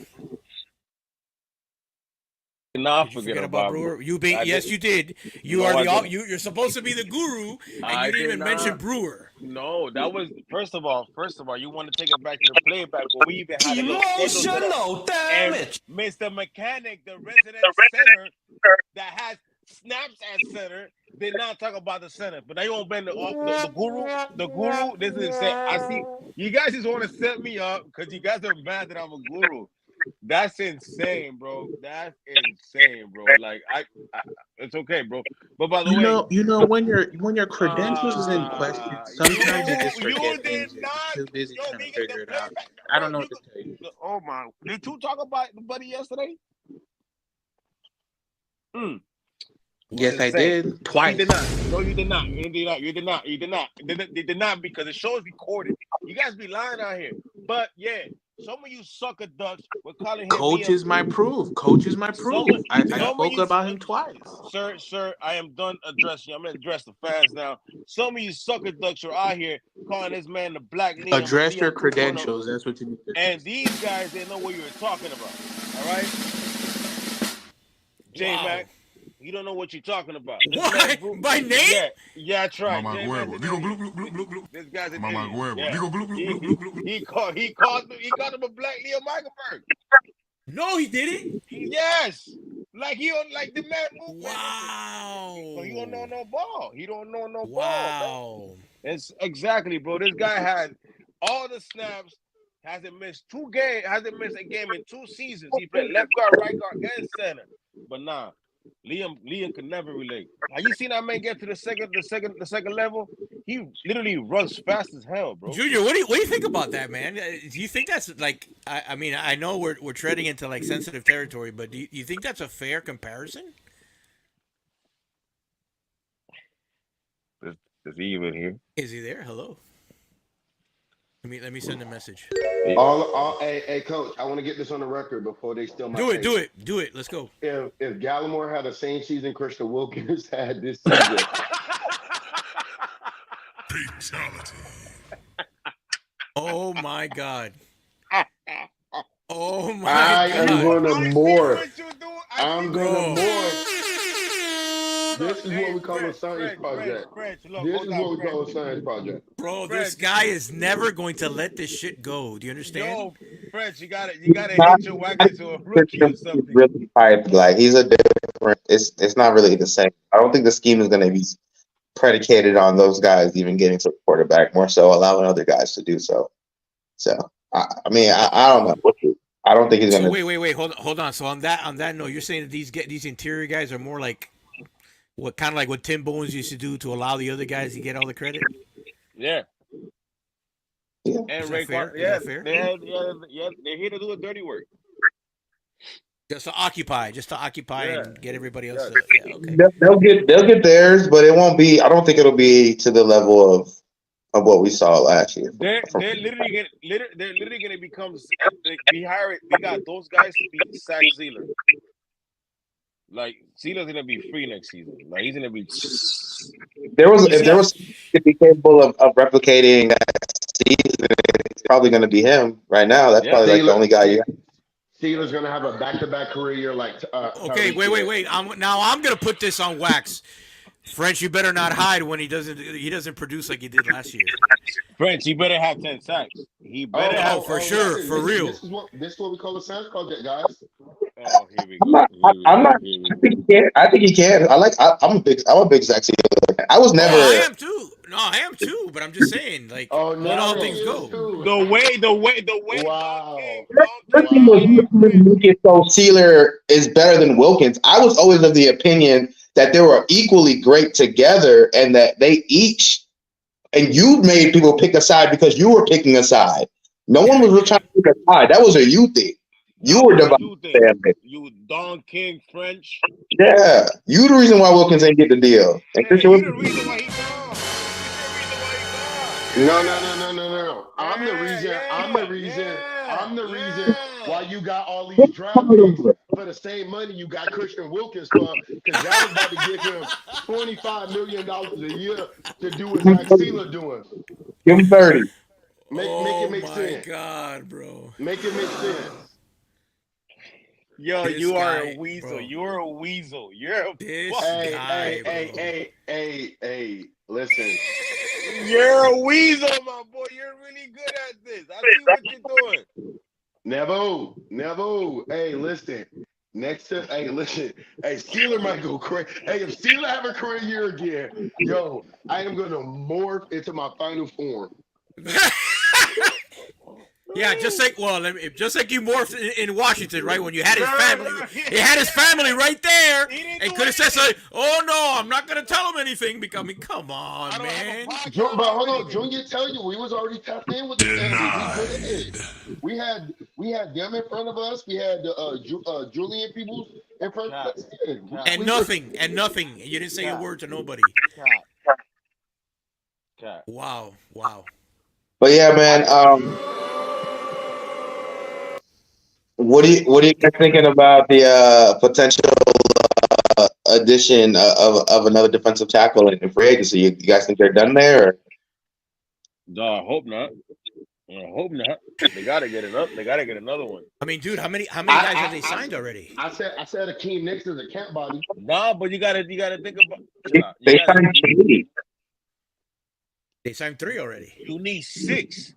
Not forget about Brewer. Yes, you did. You're supposed to be the guru, and you didn't even mention Brewer. No, that was first of all, you want to take it back to the playback, but we even had emotional damage. Mr. Mechanic, the resident center that has snaps at center, did not talk about the center. But now you want to bend the guru. The guru. This is insane. I see you guys just want to set me up because you guys are mad that I'm a guru. That's insane, bro. That's insane, bro. Like I it's okay, bro. But by the way, you know when your credentials is in question, sometimes you just forget things. You're too busy trying to figure it out. I don't know what to tell you. Oh my! Did you talk about the buddy yesterday? Yes, I did. Twice. You did not. No, you did not. You did not. They did not because the show is recorded. You guys be lying out here. But yeah. Some of you sucker ducks were calling him. Coach is my proof. I spoke about him twice. Sir, I am done addressing you. I'm going to address the fans now. Some of you sucker ducks are out here calling this man the Black Liam. Address your credentials. That's what you need to do. And these guys didn't know what you were talking about. All right? J-Mac, you don't know what you're talking about. What? My name? Yeah, that's right. This guy's an idiot. He called him a Black Leo Meigelberg. No, he didn't. Yes. Like the man moved. Wow. But he don't know no ball. Ball. Wow. It's exactly, bro. This guy had all the snaps. Hasn't missed a game in 2 seasons. He played left guard, right guard, and center. But nah. Liam could never relate. Have you seen that man get to the second level? He literally runs fast as hell, bro. Junior, what do you think about that, man? Do you think that's like? I mean, I know we're treading into like sensitive territory, but do you think that's a fair comparison? Is he even here? Is he there? Hello. Let me send a message. Hey, Coach, I want to get this on the record before they steal my. Do it. Let's go. If Gallimore had the same season Christian Wilkins had this season. Fatality. Oh my God. Oh my I am God. going to I see morph. what you do. I'm Bro. going to morph. This is Hey, what we call a science project. Look, This hold is on, what we call a French. science project. Bro, this French. guy is never going to let this shit go. Do you understand? Yo, French, you gotta Not hit your wax into a rookie or something. really hyped. Like he's a different. It's not really the same. I don't think the scheme is going to be predicated on those guys even getting to the quarterback. More so, allowing other guys to do so. So I mean, I don't know. I don't think he's So going to. wait, hold on. So on that note, you're saying that these interior guys are more like what kind of like what Tim Bones used to do to allow the other guys to get all the credit? Yeah. Yeah. And Is that fair? Raekwon, Is yeah, that fair? they're here to do the dirty work. Just to occupy Yeah. and get everybody else. Yeah. Yeah, okay. They'll get theirs, but it won't be. I don't think it'll be to the level of what we saw last year. They're literally gonna become. They got those guys to be Zach Zealer. Like Zealer's gonna be free next season. Like he's gonna be. If there was to be capable of replicating that season, it's probably going to be him right now. That's probably like the only guy you have. Steelers going to have a back-to-back career year like. Okay, wait. I'm gonna put this on wax. French, you better not hide when he doesn't produce like he did last year. French, he better have 10 sacks. He better for sure, listen, for real. This is what we call a science project, guys. Oh, here we go. I'm not. I think he can. I'm a big Zach Sealer fan. I was never. I am too. No, I am too. But I'm just saying, like, let all things go. The way. Wow. So Sealer is better than Wilkins. I was always of the opinion that they were equally great together, and that they each. And you made people pick a side because you were picking a side. No one was trying to pick a side. That was a you thing. You were dividing family. You Don King French. Yeah, you the reason why Wilkins ain't get the deal. And Christian You the reason why he gone. No. I'm the reason why you got all these draft picks for the same money you got Christian Wilkins for, because y'all was about to give him $25 million a year to do what Zach Sealer doing. Give him 30. Make it make sense. Oh my God, bro. Make it make sense. Yo, This you are guy, a weasel. bro. You're a weasel. You're a This fucking guy, bro. Hey, listen. You're a weasel, my boy. You're really good at this. I see what you're doing. Never. Hey, listen. Listen. Hey, Steeler might go crazy. Hey, if Steeler have a career year again, yo, I am gonna morph into my final form. Yeah, just like you morphed in Washington, right? When you had his family, he had his family right there, and could have said, something, "Oh no, I'm not gonna tell him anything." I mean, come on, man. But hold on, Junior, tell you we was already tapped in with the family. We had them in front of us. We had Julian Peoples in front of us. And nothing. You didn't say a word to nobody. Wow. But yeah, man. What are you guys thinking about the potential addition of another defensive tackle in free agency? You guys think they're done there? Or? No, I hope not. They gotta get it up. They gotta get another one. I mean, dude, how many guys have they signed already? I said Akeem Nicks is a camp body. Nah, but you gotta think about. They signed 3. They signed 3 already. You need 6.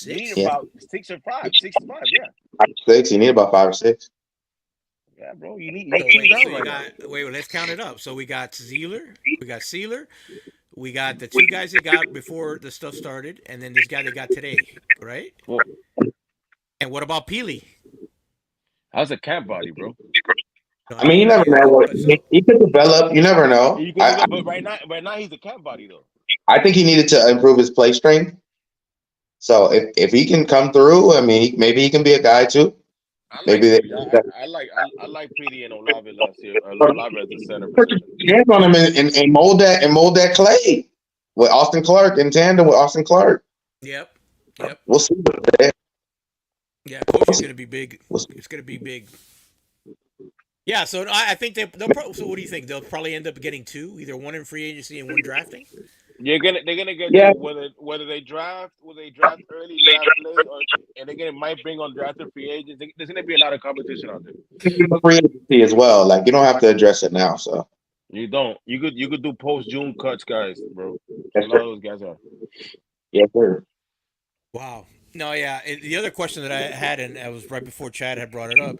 You need Yeah. about 6 or 5. 6 to 5, yeah. 5 or 6. You need about 5 or 6. Yeah, bro. You need Wait, let's count it up. So we got Sealer, we got the 2 guys they got before the stuff started, and then this guy they got today, right? Well, and what about Peely? How's a camp body, bro? I mean, you never know. He could develop. You never know. But right now he's a camp body though. I think he needed to improve his play strength. So if he can come through, I mean, maybe he can be a guy too. I like Peely and Olave last year. Olave as the center. Put your hands on him and mold that clay with Austin Clark in tandem with Austin Clark. Yep. We'll see. Yeah, coach is going to be big. It's going to be big. Yeah, so I think they'll. So what do you think? They'll probably end up getting 2, either one in free agency and one drafting. they're gonna get Yeah, whether they draft early, draft late, and might bring on drafted free agents. There's gonna be a lot of competition out there. free agency as well. Like you don't have to address it now. So You don't. You could do post June cuts, guys, bro. A yes, lot of sir. those guys are. Yes, sir. Wow. No, yeah. The other question that I had, and it was right before Chad had brought it up.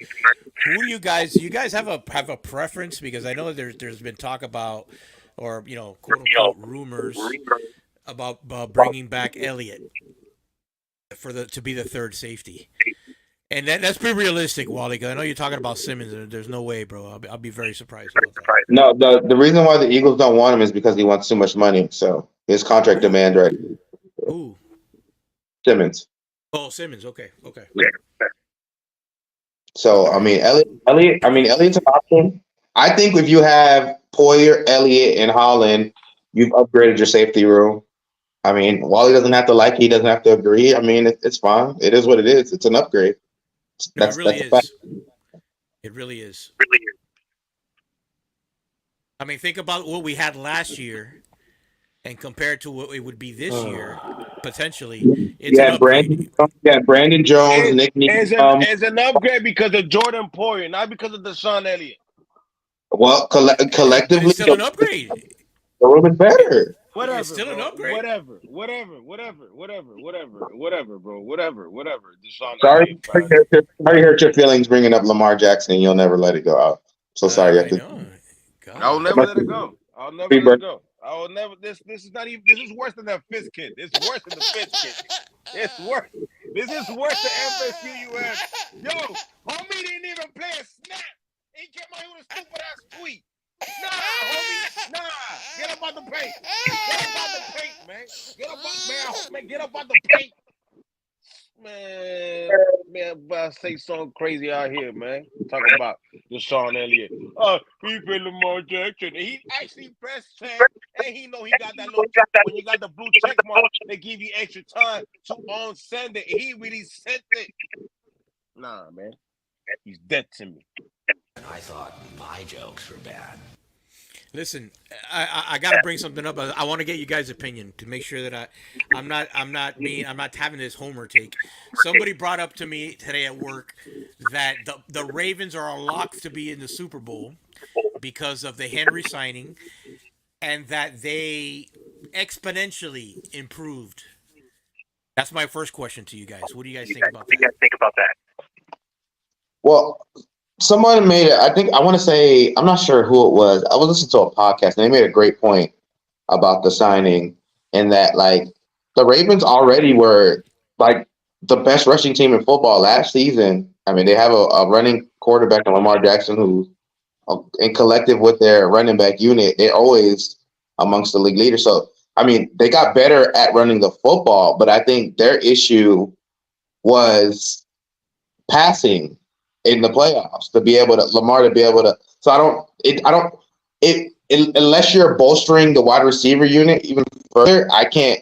Who do you guys? You guys have a preference? Because I know there's been talk about, or quote unquote rumors about bringing back Elliott to be the third safety, and that's pretty realistic, Wally. 'Cause I know you're talking about Simmons, and there's no way, bro. I'll be very surprised about that. No, the reason why the Eagles don't want him is because he wants too much money. So his contract demand right. Who? Simmons. Oh, Simmons. Okay. Yeah. So I mean, Elliott's an option. I think if you have Poyer, Elliott, and Holland, you've upgraded your safety room. I mean, Wally doesn't have to like it. He doesn't have to agree. I mean, it's fine. It is what it is. It's an upgrade. No, it really is. It really is. I mean, think about what we had last year, and compared to what it would be this year, potentially. It's an upgrade. Brandon Jones, Nick Needham. It's an upgrade because of Jordan Poyer, not because of Deshaun Elliott. Well, collectively, It's still an upgrade. The room is better. Whatever, It's still an upgrade. Whatever, bro. Whatever. Deshaun Sorry Elliott, to hurt your feelings bringing up Lamar Jackson. You'll never let it go out. So sorry. You have to. I'll never let it go. I'll never let it go. I will never. This is not even. This is worse than that Fitz kid. It's worse than the Fitz kid. It's worse. This is worse than FSU US. Yo, homie didn't even play a snap. He came out with a stupid ass tweet. Nah, homie. Nah. Get up out the paint. Get up out the paint, man. Get up out, man. Get up out the paint. Man, I say something crazy out here, man. Talking about Deshaun Elliott. He been Lamar Jackson. And he actually pressed check, and he know he got that little. When you got the blue check mark, they give you extra time to send it. And he really sent it. Nah, man, he's dead to me. I thought my jokes were bad. Listen, I got to bring something up. I want to get you guys' opinion to make sure that I'm not having this homer take. Somebody brought up to me today at work that the Ravens are a lock to be in the Super Bowl because of the Henry signing, and that they exponentially improved. That's my first question to you guys. What do you guys think about that? Well, someone made it. I think I want to say, I'm not sure who it was. I was listening to a podcast and they made a great point about the signing, and that like the Ravens already were like the best rushing team in football last season. I mean, they have a running quarterback in Lamar Jackson who, in collective with their running back unit, they're always amongst the league leaders. So, I mean, they got better at running the football, but I think their issue was passing in the playoffs Lamar to be able to. So unless you're bolstering the wide receiver unit even further, I can't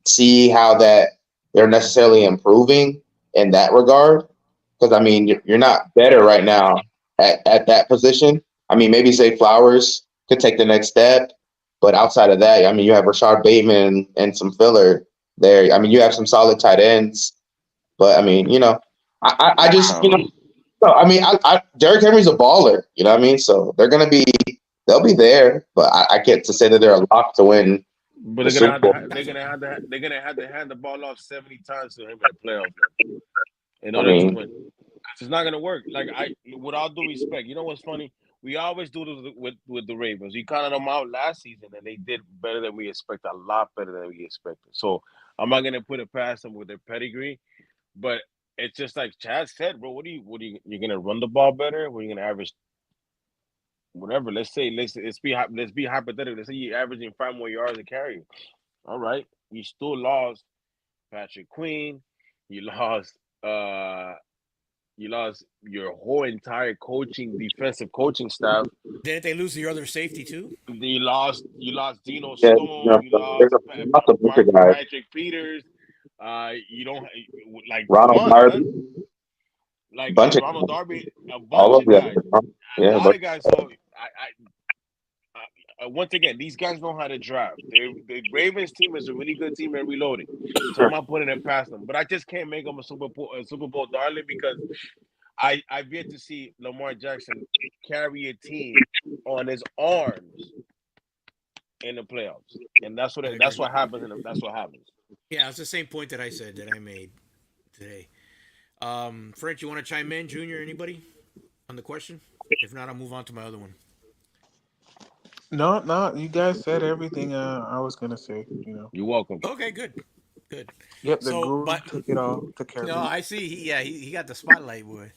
see how that they're necessarily improving in that regard. Because I mean, you're not better right now at that position. I mean, maybe Zay Flowers could take the next step, but outside of that, I mean, you have Rashad Bateman and some filler there. I mean, you have some solid tight ends, but I mean, I just. No, I mean, Derrick Henry's a baller, you know what I mean? So they'll be there, but I can't to say that they're a lock to win. But they're gonna have to hand the ball off 70 times to him in the playoffs in order to win. It's not gonna work. Like with all due respect, you know what's funny? We always do this with the Ravens. We counted them out last season, and they did better than we expected, a lot better than we expected. So I'm not gonna put it past them with their pedigree, but. It's just like Chad said, bro. You're gonna run the ball better? What are you gonna average? Whatever. Let's be hypothetical. Let's say you're averaging 5 more yards a carry. All right. You still lost Patrick Queen. You lost your whole entire defensive coaching staff. Didn't they lose your other safety too? You lost Dino Stone. You lost Patrick Peters. You don't like Ronald Darby, like bunch Ronald Darby, a bunch all of guys. Yeah, a lot of guys. So once again, these guys know how to draft. The Ravens team is a really good team at reloading, so I'm not putting it past them. But I just can't make them a Super Bowl darling because I've yet to see Lamar Jackson carry a team on his arms in the playoffs, and that's what happens. That's what happens. Yeah, it's the same point that I made today. French, you want to chime in, Junior? Anybody on the question? If not, I'll move on to my other one. No, you guys said everything I was gonna say. You're welcome. Okay, good. Yep, the guru took it all. Took care of it. No, I see. He got the spotlight, boy.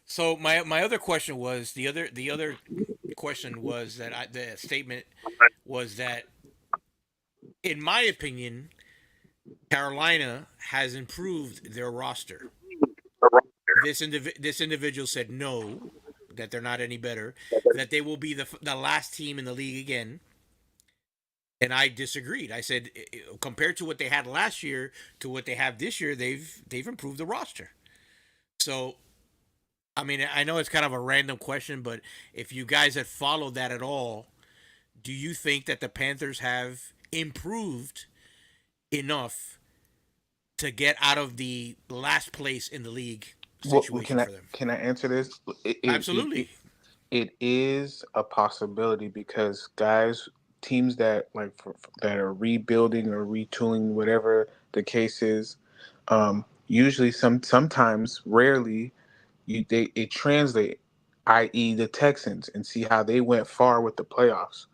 So my other question was the other question was that the statement was that, in my opinion, Carolina has improved their roster. This individual said no, that they're not any better, that they will be the last team in the league again. And I disagreed. I said, compared to what they had last year to what they have this year, they've improved the roster. So, I mean, I know it's kind of a random question, but if you guys had followed that at all, do you think that the Panthers have improved enough to get out of the last place in the league situation for them? Can I answer this? Absolutely. It is a possibility because teams that that are rebuilding or retooling, whatever the case is, usually sometimes rarely it translate, i.e. the Texans, and see how they went far with the playoffs.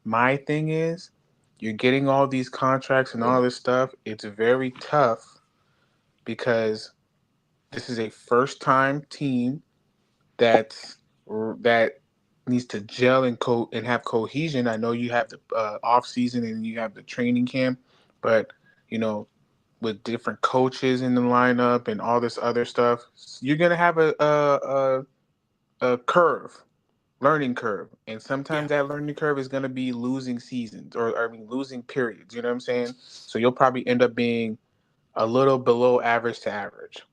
My thing is, you're getting all these contracts and all this stuff. It's very tough because this is a first-time team that needs to gel and have cohesion. I know you have the off season and you have the training camp, but with different coaches in the lineup and all this other stuff, you're gonna have a learning curve, and sometimes that learning curve is gonna be losing seasons or losing periods. You know what I'm saying? So you'll probably end up being a little below average to average.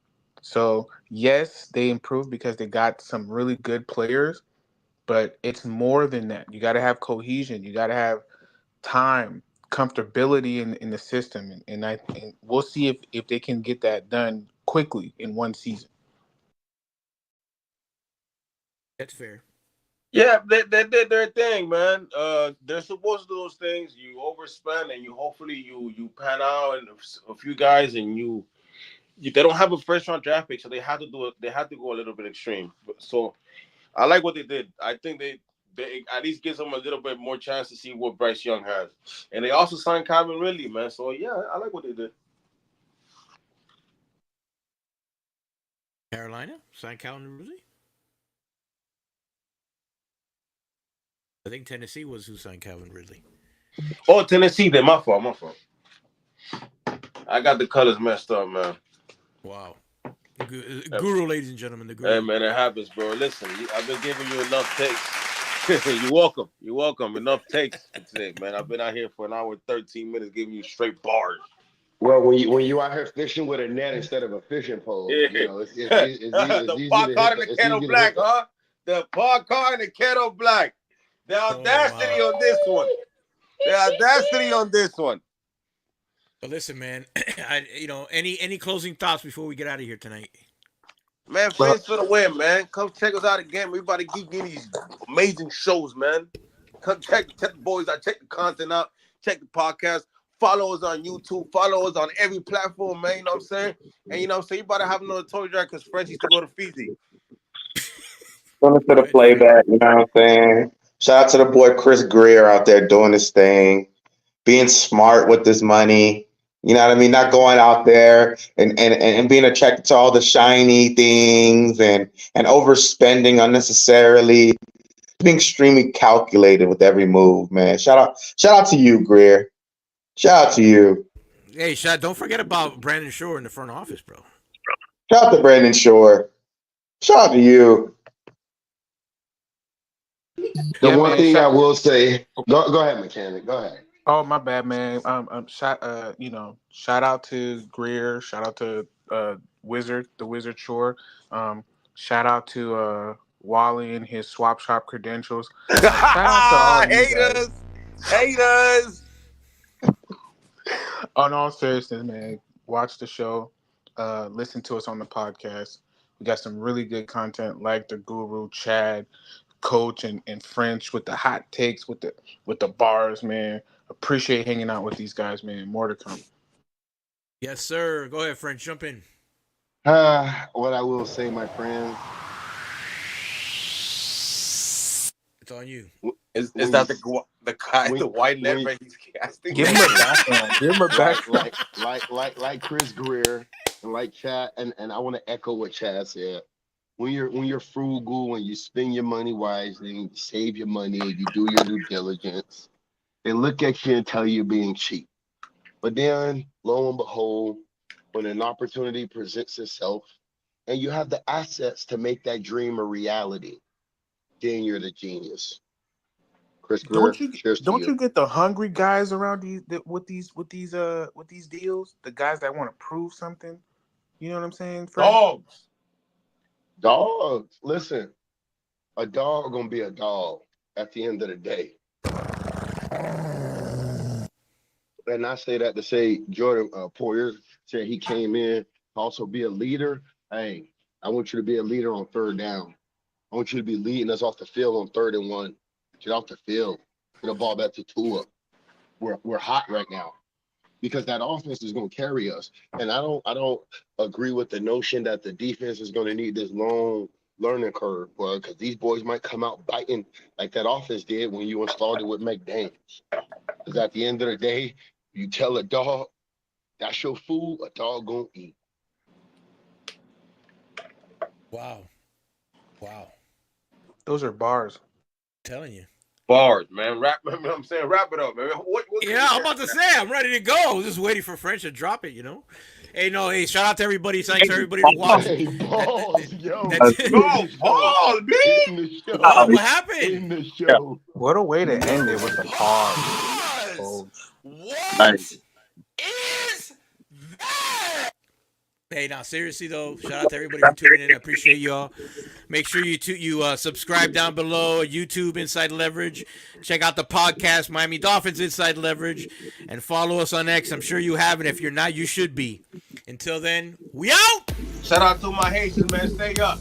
So yes, they improved because they got some really good players. But it's more than that. You got to have cohesion. You got to have time, comfortability in the system, and we'll see if they can get that done quickly in one season. That's fair. Yeah, they did their thing, man. They're supposed to do those things. You overspend, and hopefully you pan out, and a few guys, and they don't have a first round draft pick, so they had to do it. They had to go a little bit extreme. So I like what they did. I think they at least gives them a little bit more chance to see what Bryce Young has. And they also signed Calvin Ridley, man. So, yeah, I like what they did. Carolina signed Calvin Ridley? I think Tennessee was who signed Calvin Ridley. Oh, Tennessee. Then my fault. I got the colors messed up, man. Wow. Guru, ladies and gentlemen, the guru. Hey, man, it happens, bro. Listen, I've been giving you enough takes. You're welcome. Enough takes today, man. I've been out here for an hour and 13 minutes giving you straight bars. Well, when you out here fishing with a net instead of a fishing pole, it's the pot car and the kettle black, huh? The pot car and the kettle black. The audacity on this one. The audacity on this one. But listen, man, any closing thoughts before we get out of here tonight? Man, fans for the win, man. Come check us out again. We about to keep getting these amazing shows, man. Come check the boys out. Check the content out. Check the podcast. Follow us on YouTube. Follow us on every platform, man. You know what I'm saying? And you know what I'm saying? You about to have another toy drive because French used to go to Fiji. Going to the playback, you know what I'm saying? Shout out to the boy Chris Greer out there doing his thing, being smart with his money. You know what I mean? Not going out there and being attracted to all the shiny things and overspending unnecessarily. Being extremely calculated with every move, man. Shout out to you, Greer. Shout out to you. Hey, don't forget about Brandon Shore in the front office, bro. Shout out to Brandon Shore. Shout out to you. The one thing I will say, go ahead, Mechanic. Go ahead. Oh, my bad, man. Shout out to Greer. Shout out to the Wizard Shore. Shout out to Wally and his swap shop credentials. Shout out to all you guys. Haters. On all seriousness, man, watch the show. Listen to us on the podcast. We got some really good content, like the Guru, Chad, Coach, and French with the hot takes, with the bars, man. Appreciate hanging out with these guys, man. More to come. Yes, sir. Go ahead, French. Jump in. What I will say, my friend. It's on you. Is that the guy, the white leopard he's casting? Give him a background. Give him a background. Like Chris Greer and like Chad, and I want to echo what Chad said. When you're frugal, when you spend your money wisely, and you save your money, and you do your due diligence, they look at you and tell you you're being cheap. But then, lo and behold, when an opportunity presents itself, and you have the assets to make that dream a reality, then you're the genius. Chris Greer, Don't you get the hungry guys around with these deals? The guys that want to prove something. You know what I'm saying? Dogs. Listen, a dog gonna be a dog at the end of the day. And I say that to say Jordan Poyer said he came in to also be a leader. Hey, I want you to be a leader on third down. I want you to be leading us off the field on 3rd and 1. Get off the field. Get the ball back to Tua. We're hot right now because that offense is going to carry us. And I don't agree with the notion that the defense is going to need this long learning curve, boy, because these boys might come out biting like that offense did when you installed it with McDaniels. Because at the end of the day, you tell a dog that's your food, a dog gonna eat. Wow. Those are bars. I'm telling you. Bars, man. Wrap it up, man. What Yeah, I'm about to say, I'm ready to go. I was just waiting for French to drop it, you know? Hey, shout out to everybody. Thanks to everybody to watch. Hey, balls, yo. Balls, In the show. What happened? In the show. What a way to end it with the bars. What is that? Hey, now seriously though, shout out to everybody for tuning in. I appreciate y'all. Make sure you subscribe down below. YouTube Inside Leverage. Check out the podcast Miami Dolphins Inside Leverage, and follow us on X. I'm sure you have it. If you're not, you should be. Until then, we out. Shout out to my Haitians, man. Stay up.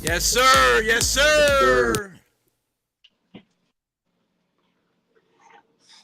Yes, sir. Yes, sir.